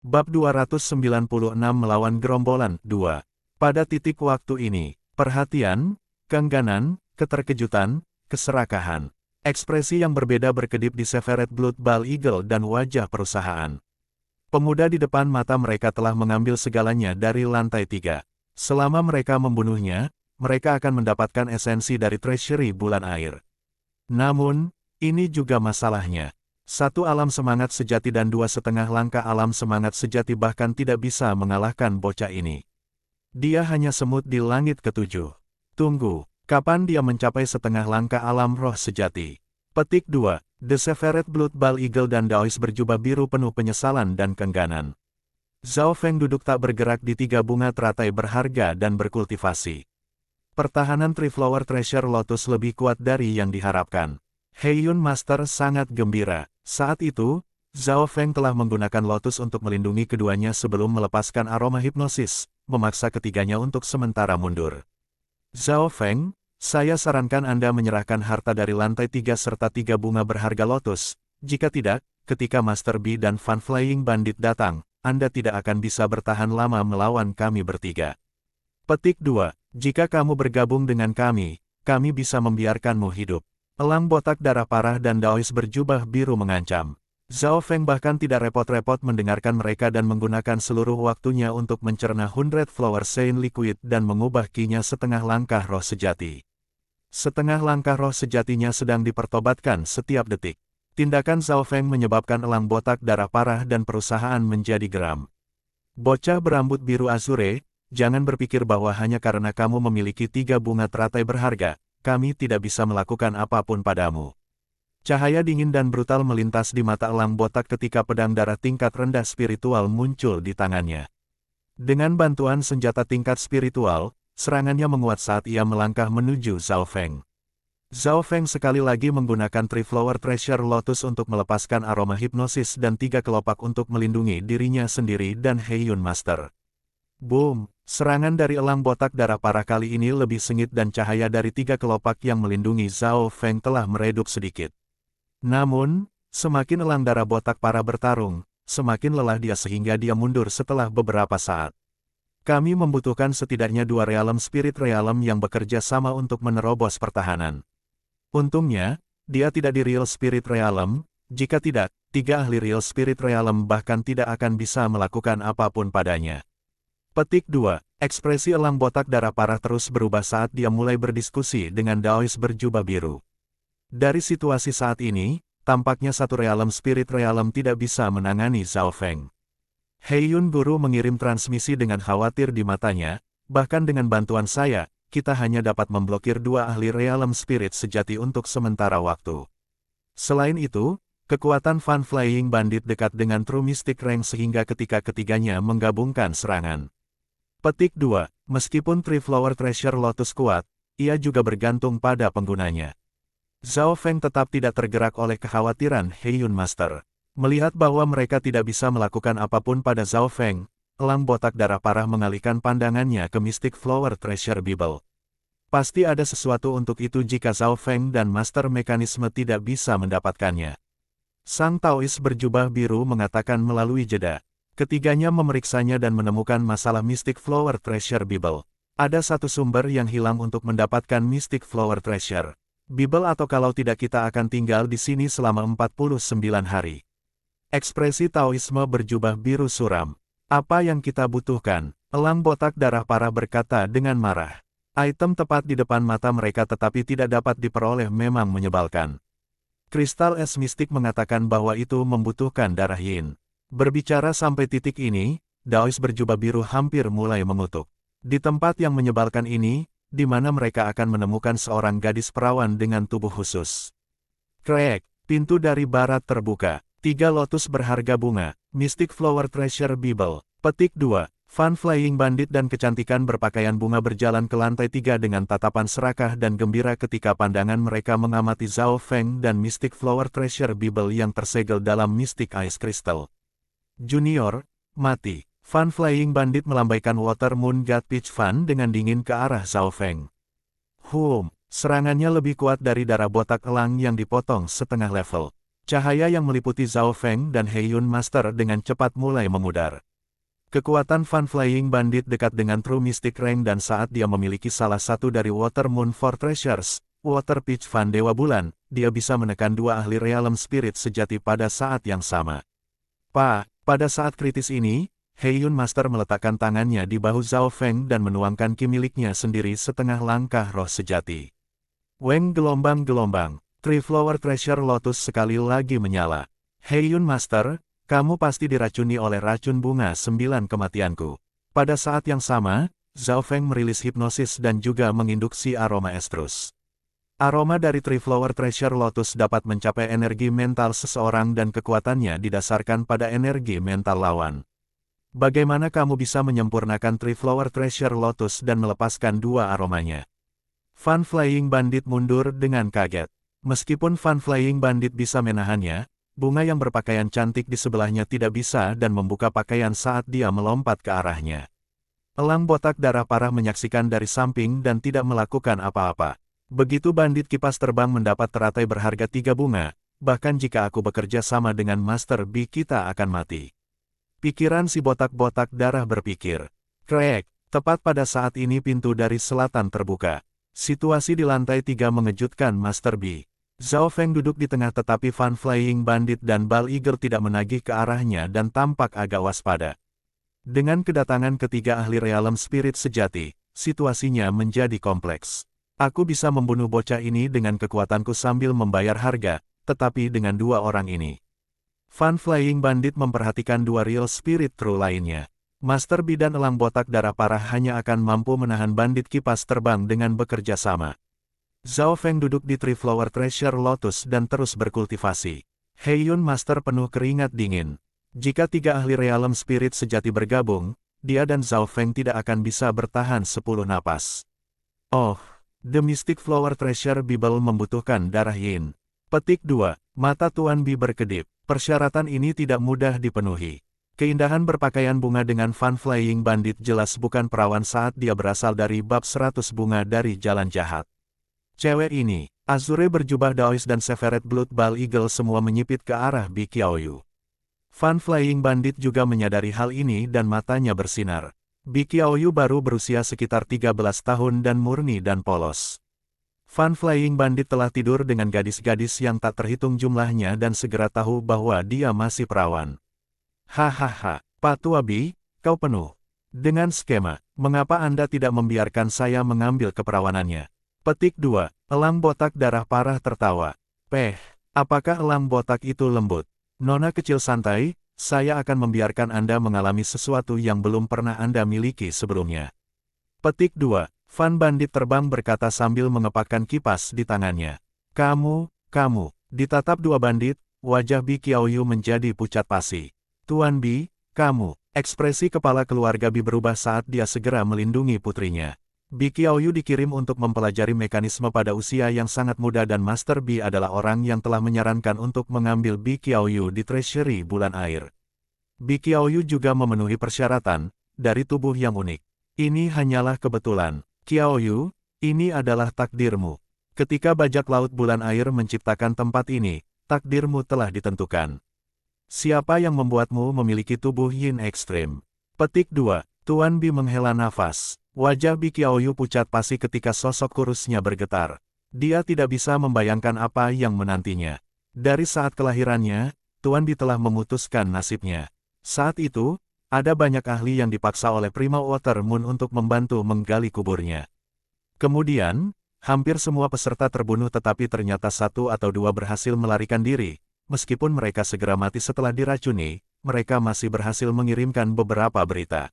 Bab 296 melawan gerombolan 2. Pada titik waktu ini, perhatian, keengganan, keterkejutan, keserakahan, ekspresi yang berbeda berkedip di Severed Blood Bald Eagle dan wajah perusahaan. Pemuda di depan mata mereka telah mengambil segalanya dari lantai 3. Selama mereka membunuhnya, mereka akan mendapatkan esensi dari treasury bulan air. Namun, ini juga masalahnya. Satu alam semangat sejati dan 2,5 langkah alam semangat sejati bahkan tidak bisa mengalahkan bocah ini. Dia hanya semut di langit ketujuh. Tunggu, kapan dia mencapai 1/2 langkah alam roh sejati? Petik 2. The Severed Blood Bald Eagle dan Daois berjubah biru penuh penyesalan dan keengganan. Zhao Feng duduk tak bergerak di 3 bunga teratai berharga dan berkultivasi. Pertahanan Triflower Treasure Lotus lebih kuat dari yang diharapkan. Heiyun Master sangat gembira. Saat itu, Zhao Feng telah menggunakan Lotus untuk melindungi keduanya sebelum melepaskan aroma hipnosis, memaksa ketiganya untuk sementara mundur. Zhao Feng, saya sarankan Anda menyerahkan harta dari lantai 3 serta 3 bunga berharga Lotus. Jika tidak, ketika Master B dan Fan Flying Bandit datang, Anda tidak akan bisa bertahan lama melawan kami bertiga. Petik 2. Jika kamu bergabung dengan kami bisa membiarkanmu hidup. Elang botak darah parah dan Daois berjubah biru mengancam. Zhao Feng bahkan tidak repot-repot mendengarkan mereka dan menggunakan seluruh waktunya untuk mencerna 100 Flower Saint Liquid dan mengubah ki-nya 1/2 langkah roh sejati. 1/2 langkah roh sejatinya sedang dipertobatkan setiap detik. Tindakan Zhao Feng menyebabkan elang botak darah parah dan perusahaan menjadi geram. Bocah berambut biru azure, jangan berpikir bahwa hanya karena kamu memiliki 3 bunga teratai berharga, kami tidak bisa melakukan apapun padamu. Cahaya dingin dan brutal melintas di mata elang botak ketika pedang darah tingkat rendah spiritual muncul di tangannya. Dengan bantuan senjata tingkat spiritual, serangannya menguat saat ia melangkah menuju Zhao Feng. Zhao Feng sekali lagi menggunakan Triflower Treasure Lotus untuk melepaskan aroma hipnosis dan 3 kelopak untuk melindungi dirinya sendiri dan Heiyun Master. Boom! Serangan dari elang botak darah parah kali ini lebih sengit dan cahaya dari 3 kelopak yang melindungi Zhao Feng telah meredup sedikit. Namun, semakin elang darah botak parah bertarung, semakin lelah dia sehingga dia mundur setelah beberapa saat. Kami membutuhkan setidaknya 2 Realm Spirit Realm yang bekerja sama untuk menerobos pertahanan. Untungnya, dia tidak di Real Spirit Realm, jika tidak, 3 ahli Real Spirit Realm bahkan tidak akan bisa melakukan apapun padanya. Petik 2. Ekspresi elang botak darah parah terus berubah saat dia mulai berdiskusi dengan Daois berjubah biru. Dari situasi saat ini, tampaknya 1 Realm Spirit Realm tidak bisa menangani Zhao Feng. Heiyun Guru mengirim transmisi dengan khawatir di matanya, bahkan dengan bantuan saya, kita hanya dapat memblokir 2 ahli Realm Spirit sejati untuk sementara waktu. Selain itu, kekuatan Fan Flying Bandit dekat dengan True Mystic Rank sehingga ketika ketiganya menggabungkan serangan. Petik 2. Meskipun Triflower Treasure Lotus kuat, ia juga bergantung pada penggunanya. Zhao Feng tetap tidak tergerak oleh kekhawatiran Heiyun Master. Melihat bahwa mereka tidak bisa melakukan apapun pada Zhao Feng, elang botak darah parah mengalihkan pandangannya ke Mystic Flower Treasure Bible. Pasti ada sesuatu untuk itu jika Zhao Feng dan Master Mekanisme tidak bisa mendapatkannya. Sang Taois berjubah biru mengatakan melalui jeda. Ketiganya memeriksanya dan menemukan masalah Mystic Flower Treasure Bible. Ada satu sumber yang hilang untuk mendapatkan Mystic Flower Treasure Bible atau kalau tidak kita akan tinggal di sini selama 49 hari. Ekspresi Taoisme berjubah biru suram. Apa yang kita butuhkan? Elang botak darah parah berkata dengan marah. Item tepat di depan mata mereka tetapi tidak dapat diperoleh memang menyebalkan. Kristal es mistik mengatakan bahwa itu membutuhkan darah yin. Berbicara sampai titik ini, Daois berjubah biru hampir mulai mengutuk. Di tempat yang menyebalkan ini, di mana mereka akan menemukan seorang gadis perawan dengan tubuh khusus. Krek, pintu dari barat terbuka. 3 lotus berharga bunga, Mystic Flower Treasure Bible. Petik 2. Fan Flying Bandit dan kecantikan berpakaian bunga berjalan ke lantai 3 dengan tatapan serakah dan gembira ketika pandangan mereka mengamati Zhao Feng dan Mystic Flower Treasure Bible yang tersegel dalam Mystic Ice Crystal. Junior, mati. Fan Flying Bandit melambaikan Water Moon God Peach Fan dengan dingin ke arah Zhao Feng. Serangannya lebih kuat dari darah botak elang yang dipotong setengah level. Cahaya yang meliputi Zhao Feng dan Heiyun Master dengan cepat mulai memudar. Kekuatan Fan Flying Bandit dekat dengan True Mystic Rank dan saat dia memiliki salah satu dari Water Moon Four Treasures, Water Peach Fan Dewa Bulan, dia bisa menekan dua ahli Realm Spirit sejati pada saat yang sama. Pada saat kritis ini, Heiyun Master meletakkan tangannya di bahu Zhao Feng dan menuangkan ki miliknya sendiri setengah langkah roh sejati. Weng gelombang-gelombang. Triflower Treasure Lotus sekali lagi menyala. Heiyun Master, kamu pasti diracuni oleh racun bunga 9 kematianku. Pada saat yang sama, Zhao Feng merilis hipnosis dan juga menginduksi aroma estrus. Aroma dari Triflower Treasure Lotus dapat mencapai energi mental seseorang dan kekuatannya didasarkan pada energi mental lawan. Bagaimana kamu bisa menyempurnakan Triflower Treasure Lotus dan melepaskan dua aromanya? Fan Flying Bandit mundur dengan kaget. Meskipun Fan Flying Bandit bisa menahannya, bunga yang berpakaian cantik di sebelahnya tidak bisa dan membuka pakaian saat dia melompat ke arahnya. Elang botak darah parah menyaksikan dari samping dan tidak melakukan apa-apa. Begitu bandit kipas terbang mendapat teratai berharga 3 bunga, bahkan jika aku bekerja sama dengan Master B kita akan mati. Pikiran si botak-botak darah berpikir. Krek, tepat pada saat ini pintu dari selatan terbuka. Situasi di lantai 3 mengejutkan Master B. Zhao Feng duduk di tengah tetapi Fan Flying Bandit dan Bald Eagle tidak menagih ke arahnya dan tampak agak waspada. Dengan kedatangan ketiga ahli Realm Spirit sejati, situasinya menjadi kompleks. Aku bisa membunuh bocah ini dengan kekuatanku sambil membayar harga, tetapi dengan dua orang ini. Fan Flying Bandit memperhatikan dua Real Spirit True lainnya. Master B dan elang botak darah parah hanya akan mampu menahan bandit kipas terbang dengan bekerja sama. Zhao Feng duduk di Triflower Treasure Lotus dan terus berkultivasi. Heiyun Master penuh keringat dingin. Jika tiga ahli Realm Spirit sejati bergabung, dia dan Zhao Feng tidak akan bisa bertahan 10 napas. Oh, The Mystic Flower Treasure Bible membutuhkan darah Yin. Petik 2. Mata Tuan B berkedip. Persyaratan ini tidak mudah dipenuhi. Keindahan berpakaian bunga dengan Fan Flying Bandit jelas bukan perawan saat dia berasal dari bab 100 bunga dari jalan jahat. Cewek ini, Azure berjubah Daois dan Severed Blood Bald Eagle semua menyipit ke arah Bi Qiaoyu. Fan Flying Bandit juga menyadari hal ini dan matanya bersinar. Bi Qiaoyu baru berusia sekitar 13 tahun dan murni dan polos. Fan Flying Bandit telah tidur dengan gadis-gadis yang tak terhitung jumlahnya dan segera tahu bahwa dia masih perawan. Hahaha, Pak Tua Bi, kau penuh dengan skema. Mengapa Anda tidak membiarkan saya mengambil keperawanannya? Petik 2. Elang botak darah parah tertawa. Apakah elang botak itu lembut? Nona kecil santai, saya akan membiarkan Anda mengalami sesuatu yang belum pernah Anda miliki sebelumnya. Petik 2. Fan Bandit terbang berkata sambil mengepakkan kipas di tangannya. Kamu, ditatap dua bandit, wajah Bi Qiaoyu menjadi pucat pasi. Tuan Bi, kamu, ekspresi kepala keluarga Bi berubah saat dia segera melindungi putrinya. Bi Qiaoyu dikirim untuk mempelajari mekanisme pada usia yang sangat muda dan Master B adalah orang yang telah menyarankan untuk mengambil Bi Qiaoyu di Treasury Bulan Air. Bi Qiaoyu juga memenuhi persyaratan, dari tubuh yang unik. Ini hanyalah kebetulan. Qiaoyu, ini adalah takdirmu. Ketika bajak laut Bulan Air menciptakan tempat ini, takdirmu telah ditentukan. Siapa yang membuatmu memiliki tubuh yin ekstrim? Petik 2. Tuan Bi menghela nafas. Wajah Bi Qiaoyu pucat pasi ketika sosok kurusnya bergetar. Dia tidak bisa membayangkan apa yang menantinya. Dari saat kelahirannya, Tuan Bi telah memutuskan nasibnya. Saat itu, ada banyak ahli yang dipaksa oleh Prima Water Moon untuk membantu menggali kuburnya. Kemudian, hampir semua peserta terbunuh tetapi ternyata satu atau dua berhasil melarikan diri. Meskipun mereka segera mati setelah diracuni, mereka masih berhasil mengirimkan beberapa berita.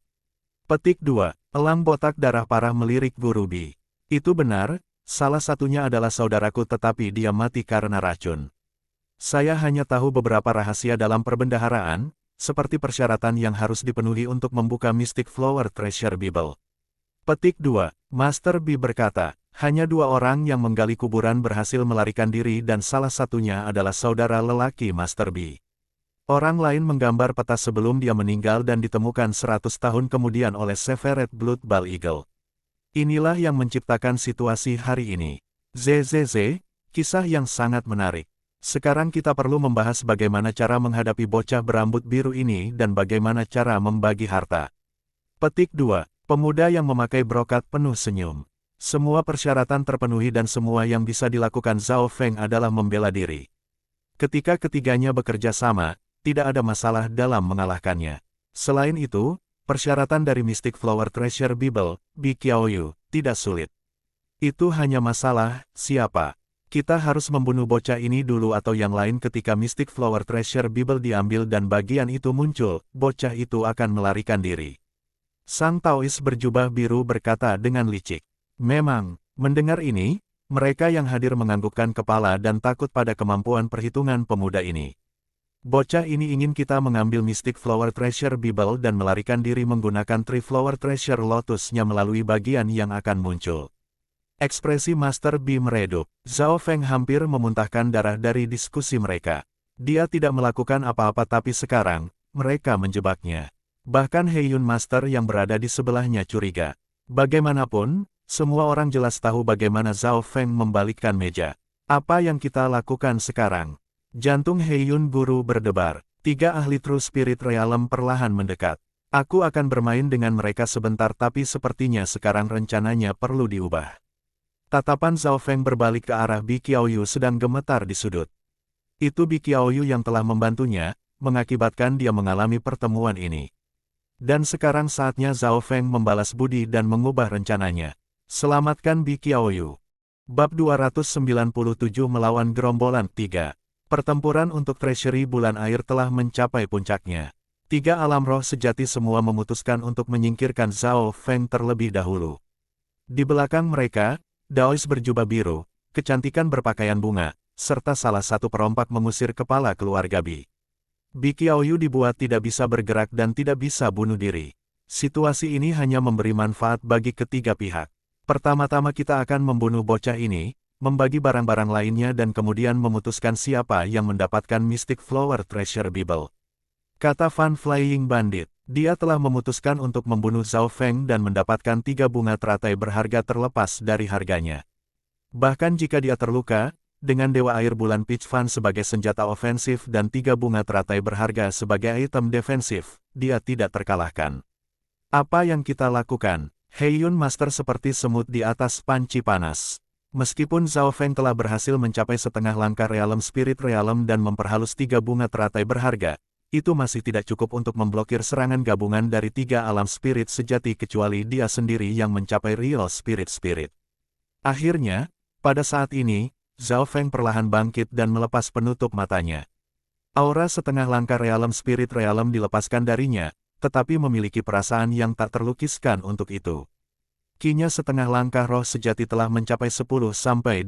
Petik 2. Elang botak darah parah melirik Guru Bi. Itu benar, salah satunya adalah saudaraku tetapi dia mati karena racun. Saya hanya tahu beberapa rahasia dalam perbendaharaan, seperti persyaratan yang harus dipenuhi untuk membuka Mystic Flower Treasure Bible. Petik 2. Master B berkata, hanya dua orang yang menggali kuburan berhasil melarikan diri dan salah satunya adalah saudara lelaki Master B. Orang lain menggambar peta sebelum dia meninggal dan ditemukan 100 tahun kemudian oleh Severed Blood Bald Eagle. Inilah yang menciptakan situasi hari ini. ZZZ, kisah yang sangat menarik. Sekarang kita perlu membahas bagaimana cara menghadapi bocah berambut biru ini dan bagaimana cara membagi harta. Petik 2. Pemuda yang memakai brokat penuh senyum. Semua persyaratan terpenuhi dan semua yang bisa dilakukan Zhao Feng adalah membela diri. Ketika ketiganya bekerja sama, tidak ada masalah dalam mengalahkannya. Selain itu, persyaratan dari Mystic Flower Treasure Bible, Bi Qiaoyu, tidak sulit. Itu hanya masalah, siapa? Kita harus membunuh bocah ini dulu atau yang lain. Ketika Mystic Flower Treasure Bible diambil dan bagian itu muncul, bocah itu akan melarikan diri. Sang Taois berjubah biru berkata dengan licik. Memang, mendengar ini, mereka yang hadir menganggukkan kepala dan takut pada kemampuan perhitungan pemuda ini. Bocah ini ingin kita mengambil Mystic Flower Treasure Bible dan melarikan diri menggunakan Tree Flower Treasure Lotus-nya melalui bagian yang akan muncul. Ekspresi Master Bi meredup. Zhao Feng hampir memuntahkan darah dari diskusi mereka. Dia tidak melakukan apa-apa tapi sekarang, mereka menjebaknya. Bahkan Heiyun Master yang berada di sebelahnya curiga. Bagaimanapun, semua orang jelas tahu bagaimana Zhao Feng membalikkan meja. Apa yang kita lakukan sekarang? Jantung Heiyun Guru berdebar. 3 ahli True Spirit Realm perlahan mendekat. Aku akan bermain dengan mereka sebentar tapi sepertinya sekarang rencananya perlu diubah. Tatapan Zhao Feng berbalik ke arah Bi Qiaoyu sedang gemetar di sudut. Itu Bi Qiaoyu yang telah membantunya, mengakibatkan dia mengalami pertemuan ini. Dan sekarang saatnya Zhao Feng membalas budi dan mengubah rencananya. Selamatkan Bi Qiaoyu. Bab 297 melawan gerombolan 3. Pertempuran untuk treasury bulan air telah mencapai puncaknya. 3 alam roh sejati semua memutuskan untuk menyingkirkan Zhao Feng terlebih dahulu. Di belakang mereka, Daois berjubah biru, kecantikan berpakaian bunga, serta salah satu perompak mengusir kepala keluarga Bi. Bi Qiaoyu dibuat tidak bisa bergerak dan tidak bisa bunuh diri. Situasi ini hanya memberi manfaat bagi ketiga pihak. Pertama-tama kita akan membunuh bocah ini, membagi barang-barang lainnya dan kemudian memutuskan siapa yang mendapatkan Mystic Flower Treasure Bible. Kata Fan Flying Bandit, dia telah memutuskan untuk membunuh Zhao Feng dan mendapatkan 3 bunga teratai berharga terlepas dari harganya. Bahkan jika dia terluka, dengan Dewa Air Bulan Peach Fan sebagai senjata ofensif dan 3 bunga teratai berharga sebagai item defensif, dia tidak terkalahkan. Apa yang kita lakukan? Heiyun Master seperti semut di atas panci panas. Meskipun Zhao Feng telah berhasil mencapai setengah langkah Realm Spirit Realm dan memperhalus 3 bunga teratai berharga, itu masih tidak cukup untuk memblokir serangan gabungan dari 3 alam spirit sejati kecuali dia sendiri yang mencapai Real Spirit. Akhirnya, pada saat ini, Zhao Feng perlahan bangkit dan melepas penutup matanya. Aura setengah langkah Realm Spirit Realm dilepaskan darinya, tetapi memiliki perasaan yang tak terlukiskan untuk itu. Kinya setengah langkah roh sejati telah mencapai 10-20%.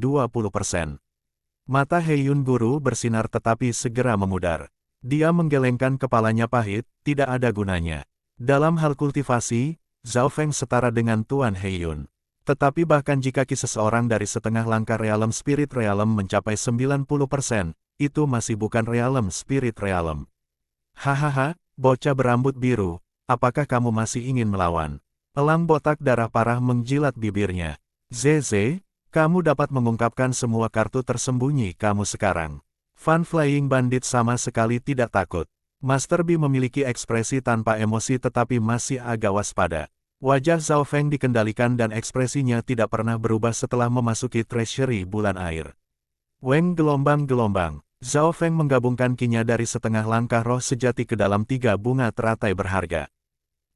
Mata Heiyun Guru bersinar tetapi segera memudar. Dia menggelengkan kepalanya pahit, tidak ada gunanya. Dalam hal kultivasi, Zhao Feng setara dengan Tuan Heiyun. Tetapi bahkan jika ki seseorang dari setengah langkah Realm Spirit Realm mencapai 90%, itu masih bukan Realm Spirit Realm. Hahaha, bocah berambut biru, apakah kamu masih ingin melawan? Elang botak darah parah menjilat bibirnya. Zeze, kamu dapat mengungkapkan semua kartu tersembunyi kamu sekarang. Fan Flying Bandit sama sekali tidak takut. Master Bi memiliki ekspresi tanpa emosi tetapi masih agak waspada. Wajah Zhao Feng dikendalikan dan ekspresinya tidak pernah berubah setelah memasuki treasury bulan air. Weng gelombang-gelombang. Zhao Feng menggabungkan kinya dari setengah langkah roh sejati ke dalam 3 bunga teratai berharga.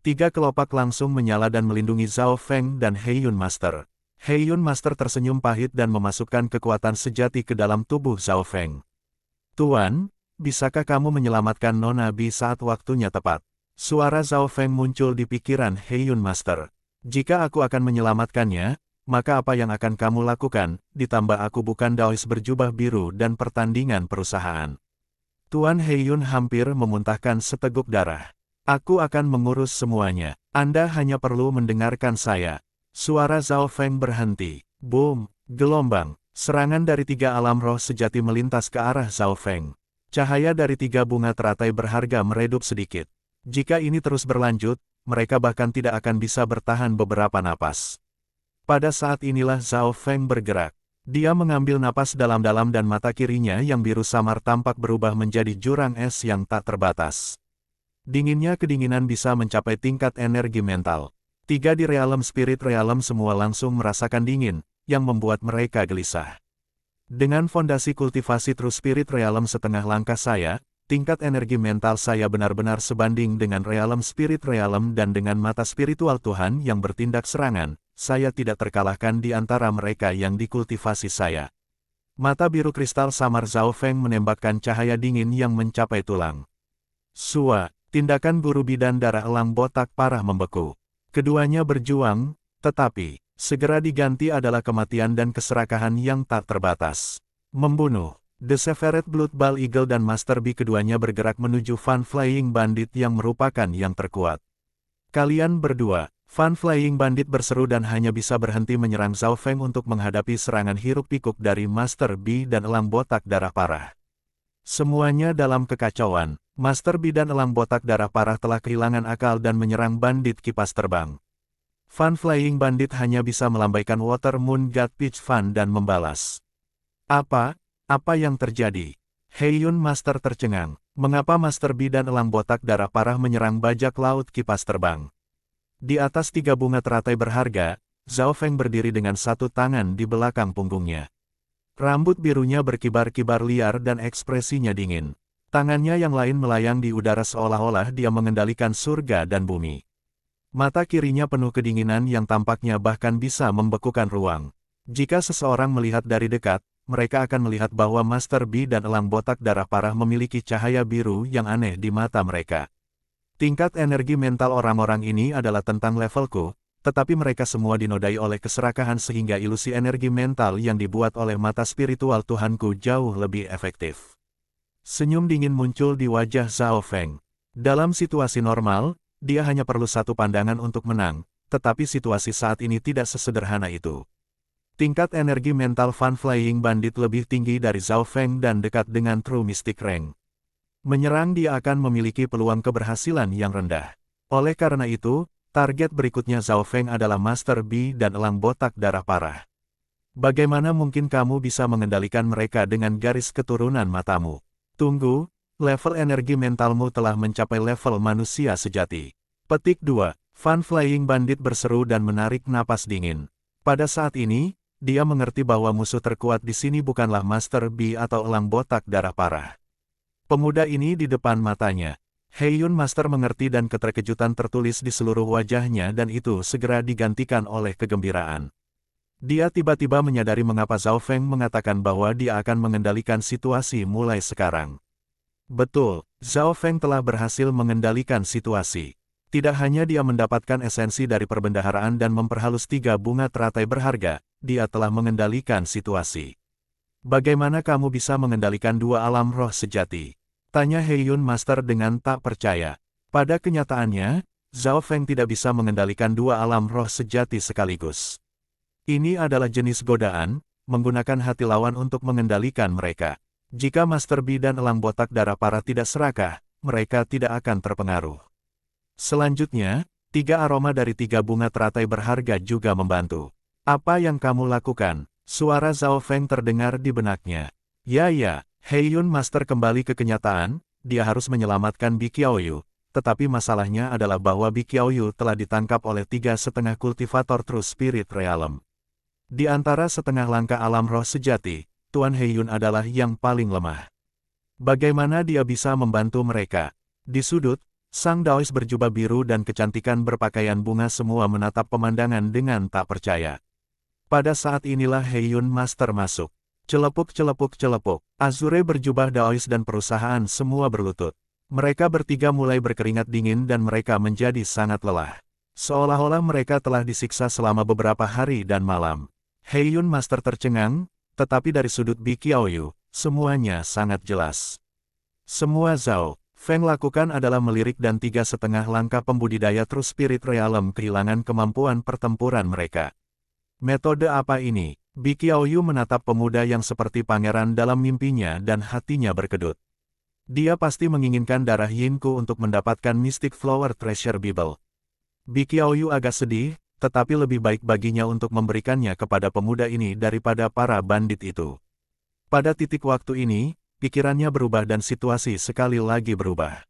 3 kelopak langsung menyala dan melindungi Zhao Feng dan Heiyun Master. Heiyun Master tersenyum pahit dan memasukkan kekuatan sejati ke dalam tubuh Zhao Feng. Tuan, bisakah kamu menyelamatkan Nona Bi saat waktunya tepat? Suara Zhao Feng muncul di pikiran Heiyun Master. Jika aku akan menyelamatkannya, maka apa yang akan kamu lakukan, ditambah aku bukan Daois berjubah biru dan pertandingan perusahaan. Tuan Heiyun hampir memuntahkan seteguk darah. Aku akan mengurus semuanya. Anda hanya perlu mendengarkan saya. Suara Zhao Feng berhenti. Boom, gelombang. Serangan dari 3 alam roh sejati melintas ke arah Zhao Feng. Cahaya dari 3 bunga teratai berharga meredup sedikit. Jika ini terus berlanjut, mereka bahkan tidak akan bisa bertahan beberapa napas. Pada saat inilah Zhao Feng bergerak. Dia mengambil napas dalam-dalam dan mata kirinya yang biru samar tampak berubah menjadi jurang es yang tak terbatas. Dinginnya kedinginan bisa mencapai tingkat energi mental. Tiga di realm spirit realm semua langsung merasakan dingin, yang membuat mereka gelisah. Dengan fondasi kultivasi True Spirit Realm setengah langkah saya, tingkat energi mental saya benar-benar sebanding dengan Realm Spirit Realm dan dengan mata spiritual Tuhan yang bertindak serangan, saya tidak terkalahkan di antara mereka yang dikultivasi saya. Mata biru kristal samar Zhao Feng menembakkan cahaya dingin yang mencapai tulang. Sua, tindakan guru bidan darah elang botak parah membeku. Keduanya berjuang, tetapi segera diganti adalah kematian dan keserakahan yang tak terbatas. Membunuh. The Severed Blood Ball Eagle dan Master B keduanya bergerak menuju Fan Flying Bandit yang merupakan yang terkuat. Kalian berdua, Fan Flying Bandit berseru dan hanya bisa berhenti menyerang Zhao Feng untuk menghadapi serangan hiruk-pikuk dari Master B dan elang botak darah parah. Semuanya dalam kekacauan, Master B dan elang botak darah parah telah kehilangan akal dan menyerang bandit kipas terbang. Fan Flying Bandit hanya bisa melambaikan Water Moon God Peach Fan dan membalas. Apa yang terjadi? Heiyun Master tercengang. Mengapa Master B dan elang botak darah parah menyerang bajak laut kipas terbang? Di atas tiga bunga teratai berharga, Zhao Feng berdiri dengan satu tangan di belakang punggungnya. Rambut birunya berkibar-kibar liar dan ekspresinya dingin. Tangannya yang lain melayang di udara seolah-olah dia mengendalikan surga dan bumi. Mata kirinya penuh kedinginan yang tampaknya bahkan bisa membekukan ruang. Jika seseorang melihat dari dekat, mereka akan melihat bahwa Master B dan elang botak darah parah memiliki cahaya biru yang aneh di mata mereka. Tingkat energi mental orang-orang ini adalah tentang levelku, tetapi mereka semua dinodai oleh keserakahan sehingga ilusi energi mental yang dibuat oleh mata spiritual Tuhanku jauh lebih efektif. Senyum dingin muncul di wajah Zhao Feng. Dalam situasi normal, dia hanya perlu satu pandangan untuk menang, tetapi situasi saat ini tidak sesederhana itu. Tingkat energi mental Fan Flying Bandit lebih tinggi dari Zhao Feng dan dekat dengan True Mystic Rank. Menyerang dia akan memiliki peluang keberhasilan yang rendah. Oleh karena itu, target berikutnya Zhao Feng adalah Master B dan elang botak darah parah. Bagaimana mungkin kamu bisa mengendalikan mereka dengan garis keturunan matamu? Tunggu. Level energi mentalmu telah mencapai level manusia sejati. Petik 2. Fan Flying Bandit berseru dan menarik napas dingin. Pada saat ini, dia mengerti bahwa musuh terkuat di sini bukanlah Master B atau elang botak darah parah. Pemuda ini di depan matanya. Heiyun Master mengerti dan keterkejutan tertulis di seluruh wajahnya dan itu segera digantikan oleh kegembiraan. Dia tiba-tiba menyadari mengapa Zhao Feng mengatakan bahwa dia akan mengendalikan situasi mulai sekarang. Betul, Zhao Feng telah berhasil mengendalikan situasi. Tidak hanya dia mendapatkan esensi dari perbendaharaan dan memperhalus tiga bunga teratai berharga, dia telah mengendalikan situasi. Bagaimana kamu bisa mengendalikan dua alam roh sejati? Tanya Heiyun Master dengan tak percaya. Pada kenyataannya, Zhao Feng tidak bisa mengendalikan dua alam roh sejati sekaligus. Ini adalah jenis godaan, menggunakan hati lawan untuk mengendalikan mereka. Jika Master B dan elang botak darah parah tidak serakah, mereka tidak akan terpengaruh. Selanjutnya, tiga aroma dari tiga bunga teratai berharga juga membantu. Apa yang kamu lakukan? Suara Zhao Feng terdengar di benaknya. Ya, Heiyun Master kembali ke kenyataan, dia harus menyelamatkan Bi Qiaoyu, tetapi masalahnya adalah bahwa Bi Qiaoyu telah ditangkap oleh 3,5 kultivator True Spirit Realm. Di antara setengah langkah alam roh sejati, Tuan Heiyun adalah yang paling lemah. Bagaimana dia bisa membantu mereka? Di sudut, sang Daois berjubah biru dan kecantikan berpakaian bunga semua menatap pemandangan dengan tak percaya. Pada saat inilah Heiyun Master masuk. Celepuk. Azure berjubah Daois dan perusahaan semua berlutut. Mereka bertiga mulai berkeringat dingin dan mereka menjadi sangat lelah. Seolah-olah mereka telah disiksa selama beberapa hari dan malam. Heiyun Master tercengang, tetapi dari sudut Bi Qiaoyu, semuanya sangat jelas. Semua Zhao Feng lakukan adalah melirik dan 3,5 langkah pembudidaya True Spirit Realm kehilangan kemampuan pertempuran mereka. Metode apa ini? Bi Qiaoyu menatap pemuda yang seperti pangeran dalam mimpinya dan hatinya berkedut. Dia pasti menginginkan darah Yinku untuk mendapatkan Mystic Flower Treasure Bible. Bi Qiaoyu agak sedih, tetapi lebih baik baginya untuk memberikannya kepada pemuda ini daripada para bandit itu. Pada titik waktu ini, pikirannya berubah dan situasi sekali lagi berubah.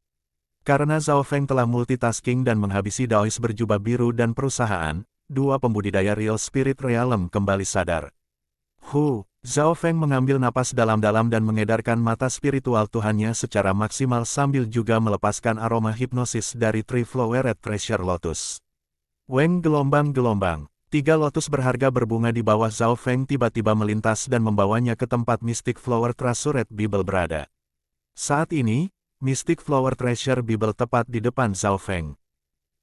Karena Zhao Feng telah multitasking dan menghabisi Daois berjubah biru dan perusahaan, dua pembudidaya Real Spirit Realm kembali sadar. Zhao Feng mengambil napas dalam-dalam dan mengedarkan mata spiritual Tuhannya secara maksimal sambil juga melepaskan aroma hipnosis dari Tree Floweret Treasure Lotus. Weng gelombang-gelombang. 3 lotus berharga berbunga di bawah Zhao Feng tiba-tiba melintas dan membawanya ke tempat Mystic Flower Treasure Bible berada. Saat ini, Mystic Flower Treasure Bible tepat di depan Zhao Feng.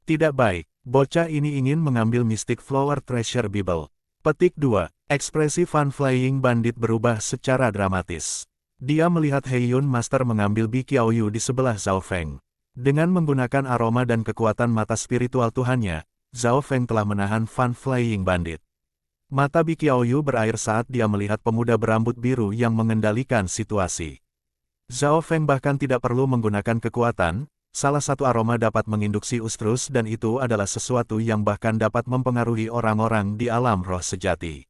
Tidak baik, bocah ini ingin mengambil Mystic Flower Treasure Bible. Petik 2. Ekspresi Fan Flying Bandit berubah secara dramatis. Dia melihat Heiyun Master mengambil Bi Qiaoyu di sebelah Zhao Feng. Dengan menggunakan aroma dan kekuatan mata spiritual Tuhannya, Zhao Feng telah menahan Fan Flying Bandit. Mata Bi Qiaoyu berair saat dia melihat pemuda berambut biru yang mengendalikan situasi. Zhao Feng bahkan tidak perlu menggunakan kekuatan, salah satu aroma dapat menginduksi Ustrus dan itu adalah sesuatu yang bahkan dapat mempengaruhi orang-orang di alam roh sejati.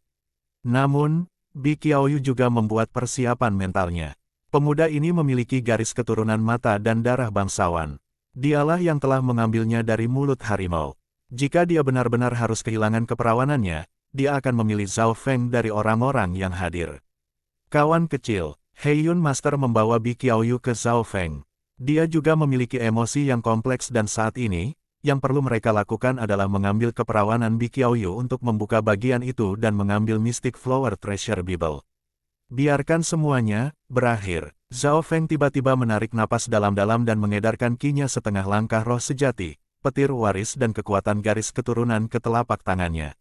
Namun, Bi Qiaoyu juga membuat persiapan mentalnya. Pemuda ini memiliki garis keturunan mata dan darah bangsawan. Dialah yang telah mengambilnya dari mulut harimau. Jika dia benar-benar harus kehilangan keperawanannya, dia akan memilih Zhao Feng dari orang-orang yang hadir. Kawan kecil, Heiyun Master membawa Bi Qiaoyu ke Zhao Feng. Dia juga memiliki emosi yang kompleks dan saat ini, yang perlu mereka lakukan adalah mengambil keperawanan Bi Qiaoyu untuk membuka bagian itu dan mengambil Mystic Flower Treasure Bible. Biarkan semuanya berakhir. Zhao Feng tiba-tiba menarik napas dalam-dalam dan mengedarkan ki-nya setengah langkah roh sejati, petir waris dan kekuatan garis keturunan ke telapak tangannya.